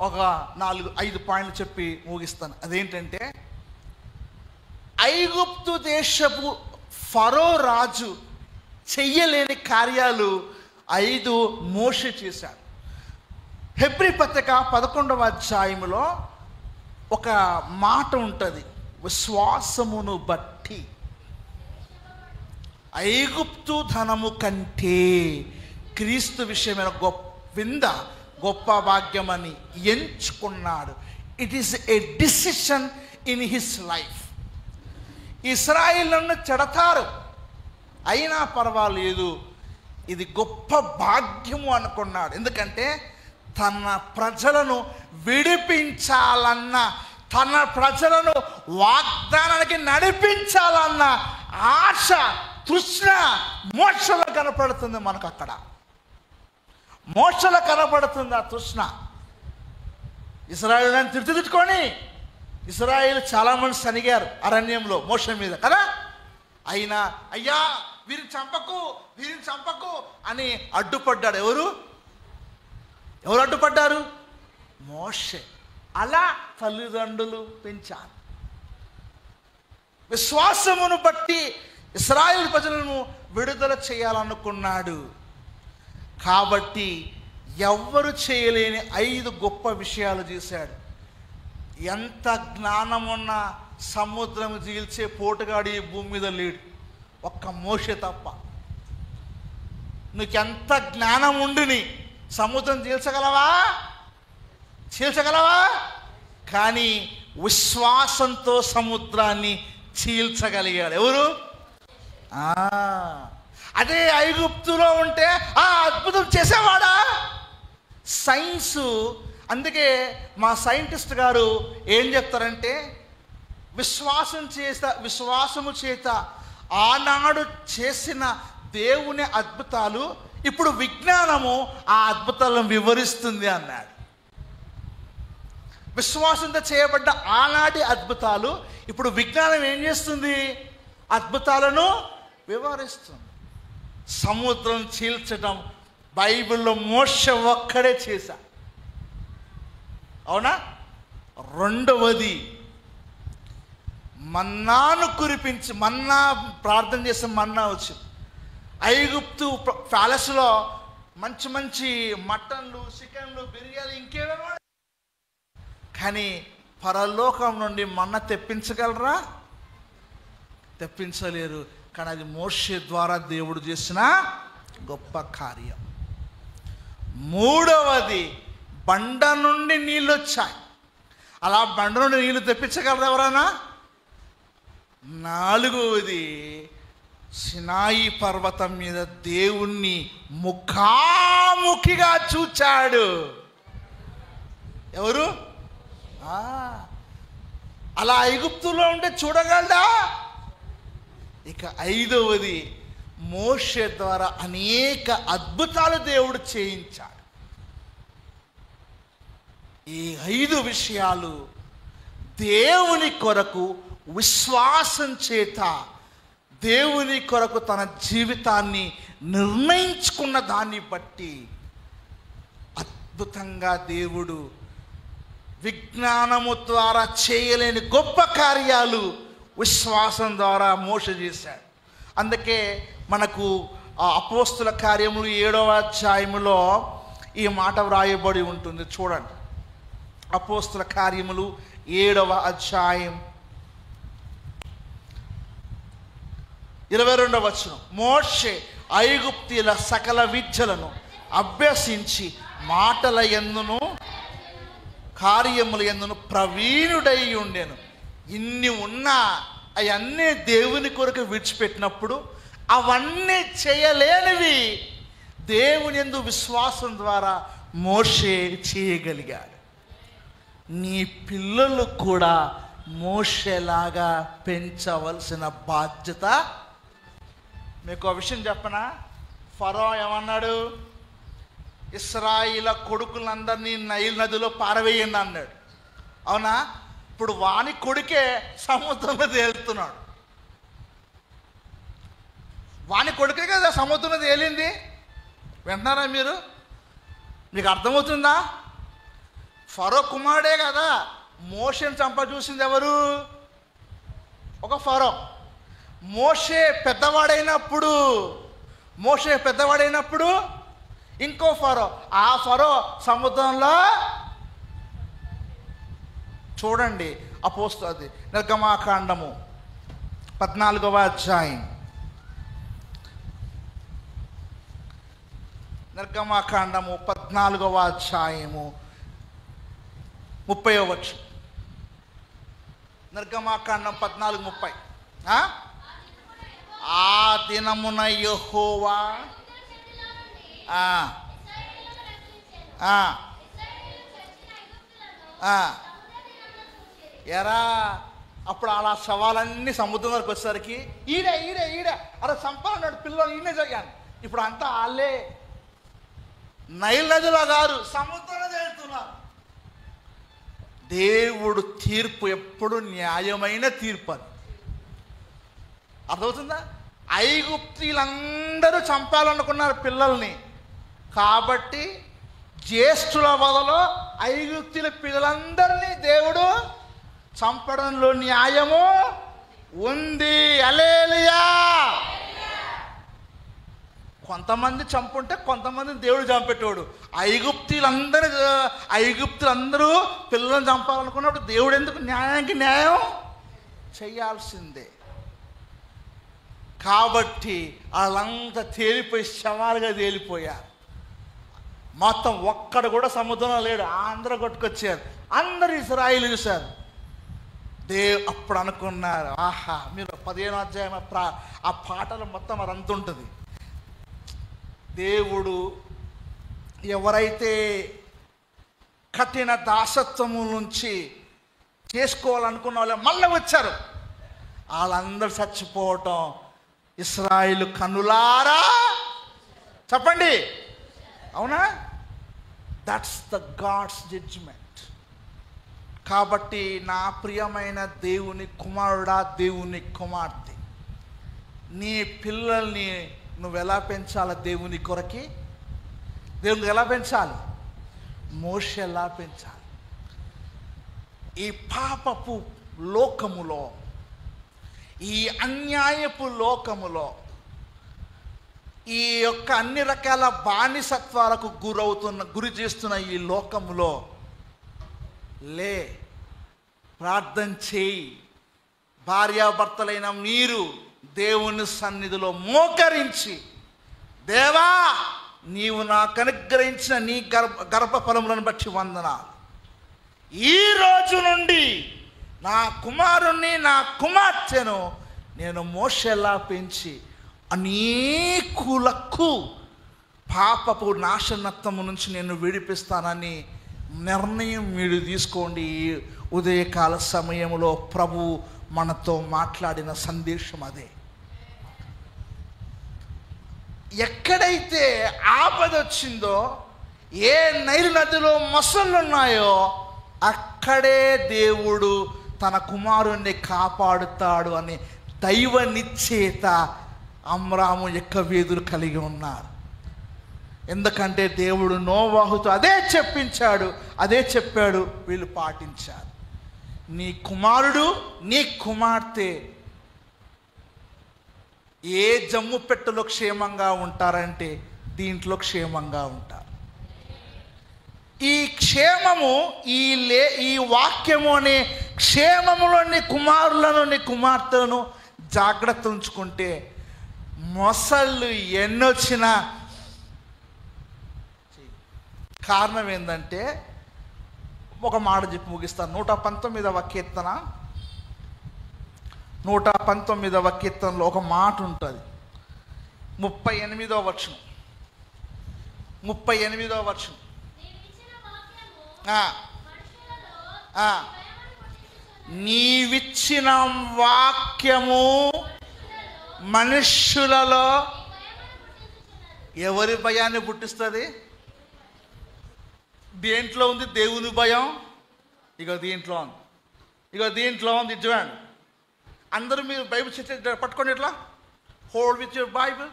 A: ఒక 4-5 పాయింట్లు చెప్పి ముగిస్తాను. అదేంటంటే, ఐగుప్తు దేశపు ఫరో రాజు చెయ్యలేని కార్యాలు 5 మోషే చేశాడు. హెబ్రీ పత్రిక 11వ అధ్యాయంలో ఒక మాట ఉంటుంది, విశ్వాసమును బట్టి ఐగుప్తు ధనము కంటే క్రీస్తు విషయమైన గొప్ప భాగ్యమని ఎంచుకున్నాడు. It is a decision in his life. ఇశ్రాయేలును చెడతారు, అయినా పర్వాలేదు, ఇది గొప్ప భాగ్యము అనుకున్నాడు. ఎందుకంటే తన ప్రజలను విడిపించాలన్న, తన ప్రజలను వాగ్దానానికి నడిపించాలన్న ఆశ, తృష్ణ మోషలో కనపడుతుంది. మనకు అక్కడ మోషలో కనపడుతుంది ఆ తృష్ణ. ఇశ్రాయేలుని తిట్టుకొని ఇశ్రాయేలు చాలామంది సనిగారు అరణ్యంలో మోషే మీద కదా. అయినా అయ్యా వీరిని చంపకు అని అడ్డుపడ్డాడు. ఎవరు అడ్డుపడ్డారు? మోషే. అలా తల్లిదండ్రులు పెంచారు. విశ్వాసమును బట్టి ఇశ్రాయేలు ప్రజలను విడుదల చేయాలనుకున్నాడు. కాబట్టి ఎవ్వరు చేయలేని 5 గొప్ప విషయాలు చేశాడు. ఎంత జ్ఞానమున్న సముద్రం చీల్చే పోటుగాడు ఈ భూమి మీద లేడు, ఒక్క మోషే తప్ప. నీకెంత జ్ఞానం ఉండిని సముద్రం చీల్చగలవా? కానీ విశ్వాసంతో సముద్రాన్ని చీల్చగలిగాడు. ఎవరు? అదే ఐగుప్తులో ఉంటే ఆ అద్భుతం చేసేవాడా? సైన్సు. అందుకే మా సైంటిస్ట్ గారు ఏం చెప్తారంటే, విశ్వాసము చేత ఆనాడు చేసిన దేవుని అద్భుతాలు ఇప్పుడు విజ్ఞానము ఆ అద్భుతాలను వివరిస్తుంది అన్నాడు. విశ్వాసంతో చేయబడ్డ ఆనాటి అద్భుతాలు ఇప్పుడు విజ్ఞానం ఏం చేస్తుంది? అద్భుతాలను వివరిస్తుంది. సముద్రం చీల్చడం బైబిల్లో మోషే ఒక్కడే చేశా, అవునా? రెండవది, మన్నాను కురిపించి, ప్రార్థన చేస్తే మన్నా వచ్చింది. ఐగుప్తు ప్యాలెస్లో మంచి మటన్లు, చికెన్లు, బిర్యానీ, ఇంకేమో. కానీ పరలోకం నుండి మన్నా తెప్పించగలరా? తెప్పించలేరు. కానీ అది మోషే ద్వారా దేవుడు చేసిన గొప్ప కార్యం. మూడవది, బండ నుండి నీళ్ళు వచ్చాయి. అలా బండ నుండి నీళ్ళు తెప్పించగలరు ఎవరైనా? నాలుగవది, సినాయి పర్వతం మీద దేవుణ్ణి ముఖాముఖిగా చూచాడు. ఎవరు? అలా ఐగుప్తులో ఉంటే చూడగలడా? ఇక ఐదవది, మోషే ద్వారా అనేక అద్భుతాలు దేవుడు చేయించాడు. ఈ 5 విషయాలు దేవుని కొరకు విశ్వాసం చేత దేవుని కొరకు తన జీవితాన్ని నిర్ణయించుకున్న దాన్ని బట్టి అద్భుతంగా దేవుడు విజ్ఞానము ద్వారా చేయలేని గొప్ప కార్యాలు విశ్వాసం ద్వారా మోషే చేశాడు. అందుకే మనకు అపోస్తుల కార్యములు 7వ అధ్యాయములో ఈ మాట వ్రాయబడి ఉంటుంది. చూడండి, అపోస్తుల కార్యములు 7వ అధ్యాయం 22వ వచనం. మోషే ఐగుప్తీయుల సకల విద్యలను అభ్యసించి మాటల యందును కార్యముల యందును ప్రవీణుడై ఉండెను. ఇన్ని ఉన్నా అవన్నీ దేవుని కొరకు విడిచిపెట్టినప్పుడు అవన్నీ చేయలేనివి దేవుని యందు విశ్వాసం ద్వారా మోషే చేయగలిగాడు. నీ పిల్లలు కూడా మోషేలాగా పెంచవలసిన బాధ్యత. మీకు ఒక విషయం చెప్పనా? ఫరో ఏమన్నాడు? ఇశ్రాయేలు కొడుకులందరినీ నైల్ నదిలో పారవేయండి అన్నాడు. అవునా? ఇప్పుడు వాని కొడుకే సముద్రంలో తేలుతున్నాడు. వాని కొడుకే కదా సముద్రంలో తేలింది. వింటున్నారా మీరు? మీకు అర్థమవుతుందా? ఫరో కుమారుడే కదా మోషేని చంప చూసింది ఎవరు? ఒక ఫరో. మోషే పెద్దవాడైనప్పుడు ఇంకో ఫరో. ఆ ఫరో సముద్రంలో చూడండి. అపోస్తలుది నిర్గమాకాండము 14వ అధ్యాయం. నిర్గమాకాండము 14వ అధ్యాయము 30వ వచనం. నిర్గమాకాండం 14:30. ఆ దినమున యెహోవా ఎరా అప్పుడు అలా శవాలన్నీ సముద్రం వరకు వచ్చేసరికి ఈడే అలా చంపాలన్నాడు పిల్లలు, ఈయనే జరిగాను. ఇప్పుడు అంతా వాళ్ళే నైల్ నదిలో గారు సముద్రంలో వెళ్తున్నారు. దేవుడు తీర్పు ఎప్పుడు న్యాయమైన తీర్పు అని అర్థమవుతుందా? ఐగుప్తీలందరూ చంపాలనుకున్నారు పిల్లల్ని, కాబట్టి జ్యేష్ఠుల బదులు ఐగుప్తీల పిల్లలందరినీ దేవుడు చంపడంలో న్యాయము ఉంది. హల్లెలూయా. కొంతమంది చంపుంటే కొంతమంది దేవుడు చంపేటోడు. ఐగుప్తులందరూ పిల్లలను చంపాలనుకున్నప్పుడు దేవుడు ఎందుకు న్యాయానికి న్యాయం చేయాల్సిందే. కాబట్టి వాళ్ళంతా తేలిపోయి శవాలుగా తేలిపోయారు. మొత్తం ఒక్కడు కూడా సముద్రంలో లేడు. అందరూ కొట్టుకొచ్చారు. అందరూ ఇశ్రాయేలు చూశారు. అప్పుడు అనుకున్నారు, ఆహా. మీరు 15వ అధ్యాయం ఆ పాటలు మొత్తం అదంతా ఉంటుంది. దేవుడు ఎవరైతే కఠిన దాసత్వము నుంచి చేసుకోవాలనుకున్న వాళ్ళు మళ్ళీ వచ్చారు, వాళ్ళందరూ చచ్చిపోవటం ఇశ్రాయేలు కన్నులారా చెప్పండి. అవునా? That's the god's judgment. కాబట్టి నా ప్రియమైన దేవుని కుమారుడా, దేవుని కుమార్తె, నీ పిల్లల్ని నువ్వు ఎలా పెంచాలి? దేవుని కొరకి దేవునికి ఎలా పెంచాలి? మోషే ఎలా పెంచాలి? ఈ పాపపు లోకములో, ఈ అన్యాయపు లోకములో, ఈ యొక్క అన్ని రకాల బానిసత్వాలకు గురి చేస్తున్న ఈ లోకములో ప్రార్థన చేయి. భార్యాభర్తలైన మీరు దేవుని సన్నిధిలో మోకరించి, దేవా నీవు నాకు అనుగ్రహించిన నీ గర్భఫలములను బట్టి వందనాలు. ఈ రోజు నుండి నా కుమారుణ్ణి, నా కుమార్తెను నేను మోషేలా పెంచి అనేకులకు పాపపు నాశనత్వము నుంచి నేను విడిపిస్తానని నిర్ణయం మీరు తీసుకోండి. ఉదయకాల సమయంలో ప్రభు మనతో మాట్లాడిన సందేశం అదే. ఎక్కడైతే ఆపద వచ్చిందో, ఏ నైలు నదిలో మొసళ్ళు ఉన్నాయో అక్కడే దేవుడు తన కుమారుణ్ణి కాపాడుతాడు అని దైవ నిశ్చయిత అమ్రాము ఎక్కవేదులు కలిగి ఉన్నారు. ఎందుకంటే దేవుడు నోవాహుతో అదే చెప్పించాడు, అదే చెప్పాడు, వీళ్ళు పాటించారు. నీ కుమారుడు, నీ కుమార్తె ఏ జమ్ము పెట్టెలో క్షేమంగా ఉంటారంటే దీంట్లో క్షేమంగా ఉంటారు. ఈ క్షేమము, ఈ వాక్యము అనే క్షేమములో నీ కుమారులను, నీ కుమార్తెలను జాగ్రత్త ఉంచుకుంటే మొసళ్ళు ఎన్నొచ్చినా కారణం ఏంటంటే, ఒక మాట చెప్పి ముగిస్తాను. 119వ కీర్తన 119వ కీర్తనలో ఒక మాట ఉంటుంది. 38వ వచనం. 38వ వచనం. నీవిచ్చిన వాక్యము మనుష్యులలో ఎవరి భయాన్ని పుట్టిస్తుంది? దేంట్లో ఉంది దేవుని భయం? ఇక దీంట్లో ఉంది, దీంట్లో ఉంది. చూడండి, అందరూ మీరు బైబిల్ పట్టుకోండి, ఇట్లా హోల్డ్ విత్ యువర్ బైబిల్.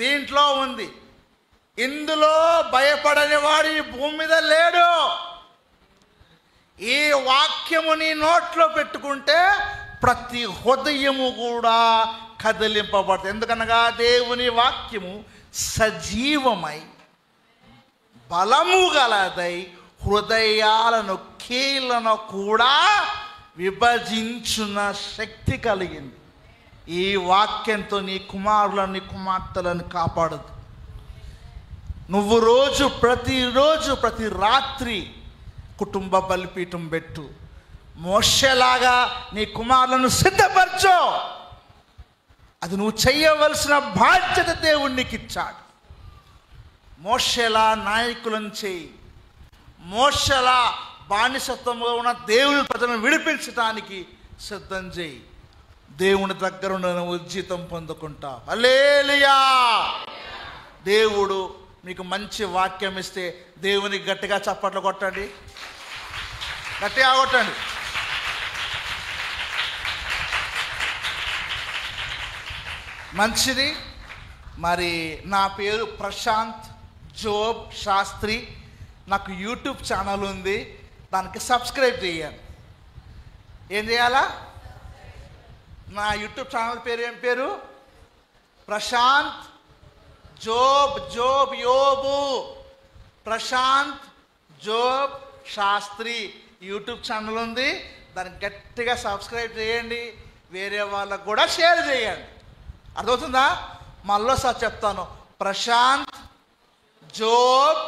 A: దీంట్లో ఉంది, ఇందులో భయపడని వాడు ఈ భూమి మీద లేడు. ఈ వాక్యము నీ నోట్లో పెట్టుకుంటే ప్రతి హృదయము కూడా కదిలింపబడుతుంది. ఎందుకనగా దేవుని వాక్యము సజీవమై బలము గలదై హృదయాలను కీళ్లను కూడా విభజించున్న శక్తి కలిగింది. ఈ వాక్యంతో నీ కుమారులను నీ కుమార్తెలను కాపాడదు. నువ్వు ప్రతిరోజు ప్రతి రాత్రి కుటుంబ బలిపీఠం పెట్టు. మోషేలాగా నీ కుమారులను సిద్ధపరచు. అది నువ్వు చేయవలసిన బాధ్యత దేవుడు నీకు ఇచ్చాడు. మోషేలా నాయకులను చేయి. మోషేలా బానిసత్వంలో ఉన్న దేవుని ప్రజలను విడిపించడానికి సిద్ధం చేయి. దేవుని దగ్గర నువ్వు జీతం పొందుకుంటావు. హల్లెలూయా. దేవుడు మీకు మంచి వాక్యం ఇస్తే దేవునికి గట్టిగా చప్పట్లు కొట్టండి, గట్టిగా కొట్టండి. మంచిది. మరి నా పేరు ప్రశాంత్ జోబ్ శాస్త్రి. నాకు యూట్యూబ్ ఛానల్ ఉంది, దానికి సబ్స్క్రైబ్ చేయాలి. ఏం చేయాలా? నా యూట్యూబ్ ఛానల్ పేరు ఏం పేరు? ప్రశాంత్ జోబ్ యోబు Prashant Job Shastri YouTube channel ఉంది. దానికి గట్టిగా సబ్స్క్రైబ్ చేయండి, వేరే వాళ్ళకు కూడా షేర్ చేయండి. అర్థమవుతుందా? మళ్ళీసారి చెప్తాను, Prashant Job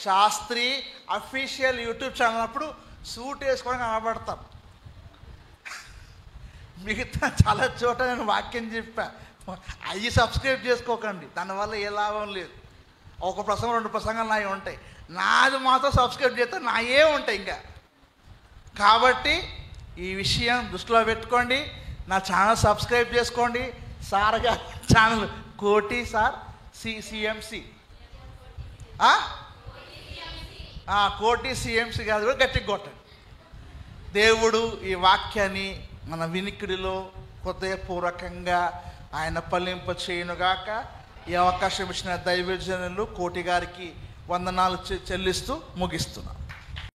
A: Shastri official YouTube channel. అప్పుడు సూట్ వేసుకొని కనబడతాం. మిగతా చాలా చోట నేను వాక్యం చెప్పా, అవి సబ్స్క్రైబ్ చేసుకోకండి, దానివల్ల ఏ లాభం లేదు. ఒక ప్రసంగం 2 ప్రసంగాలు నావి ఉంటాయి, నాది మాత్రం సబ్స్క్రైబ్ చేస్తే నాయే ఉంటాయి ఇంకా. కాబట్టి ఈ విషయం దృష్టిలో పెట్టుకోండి. నా ఛానల్ సబ్స్క్రైబ్ చేసుకోండి. సార్గా ఛానల్ కోటి సార్ సిఎంసి కోటి సిఎంసి కాదు, కూడా గట్టిగా కొట్టండి. దేవుడు ఈ వాక్యాన్ని మన వినికిడిలో హృదయపూర్వకంగా ఆయన ఫలింప చేయనుగాక. ఈ అవకాశం ఇచ్చిన దైవజనులు కోటి గారికి వందనాలు చెల్లిస్తూ ముగిస్తున్నాం.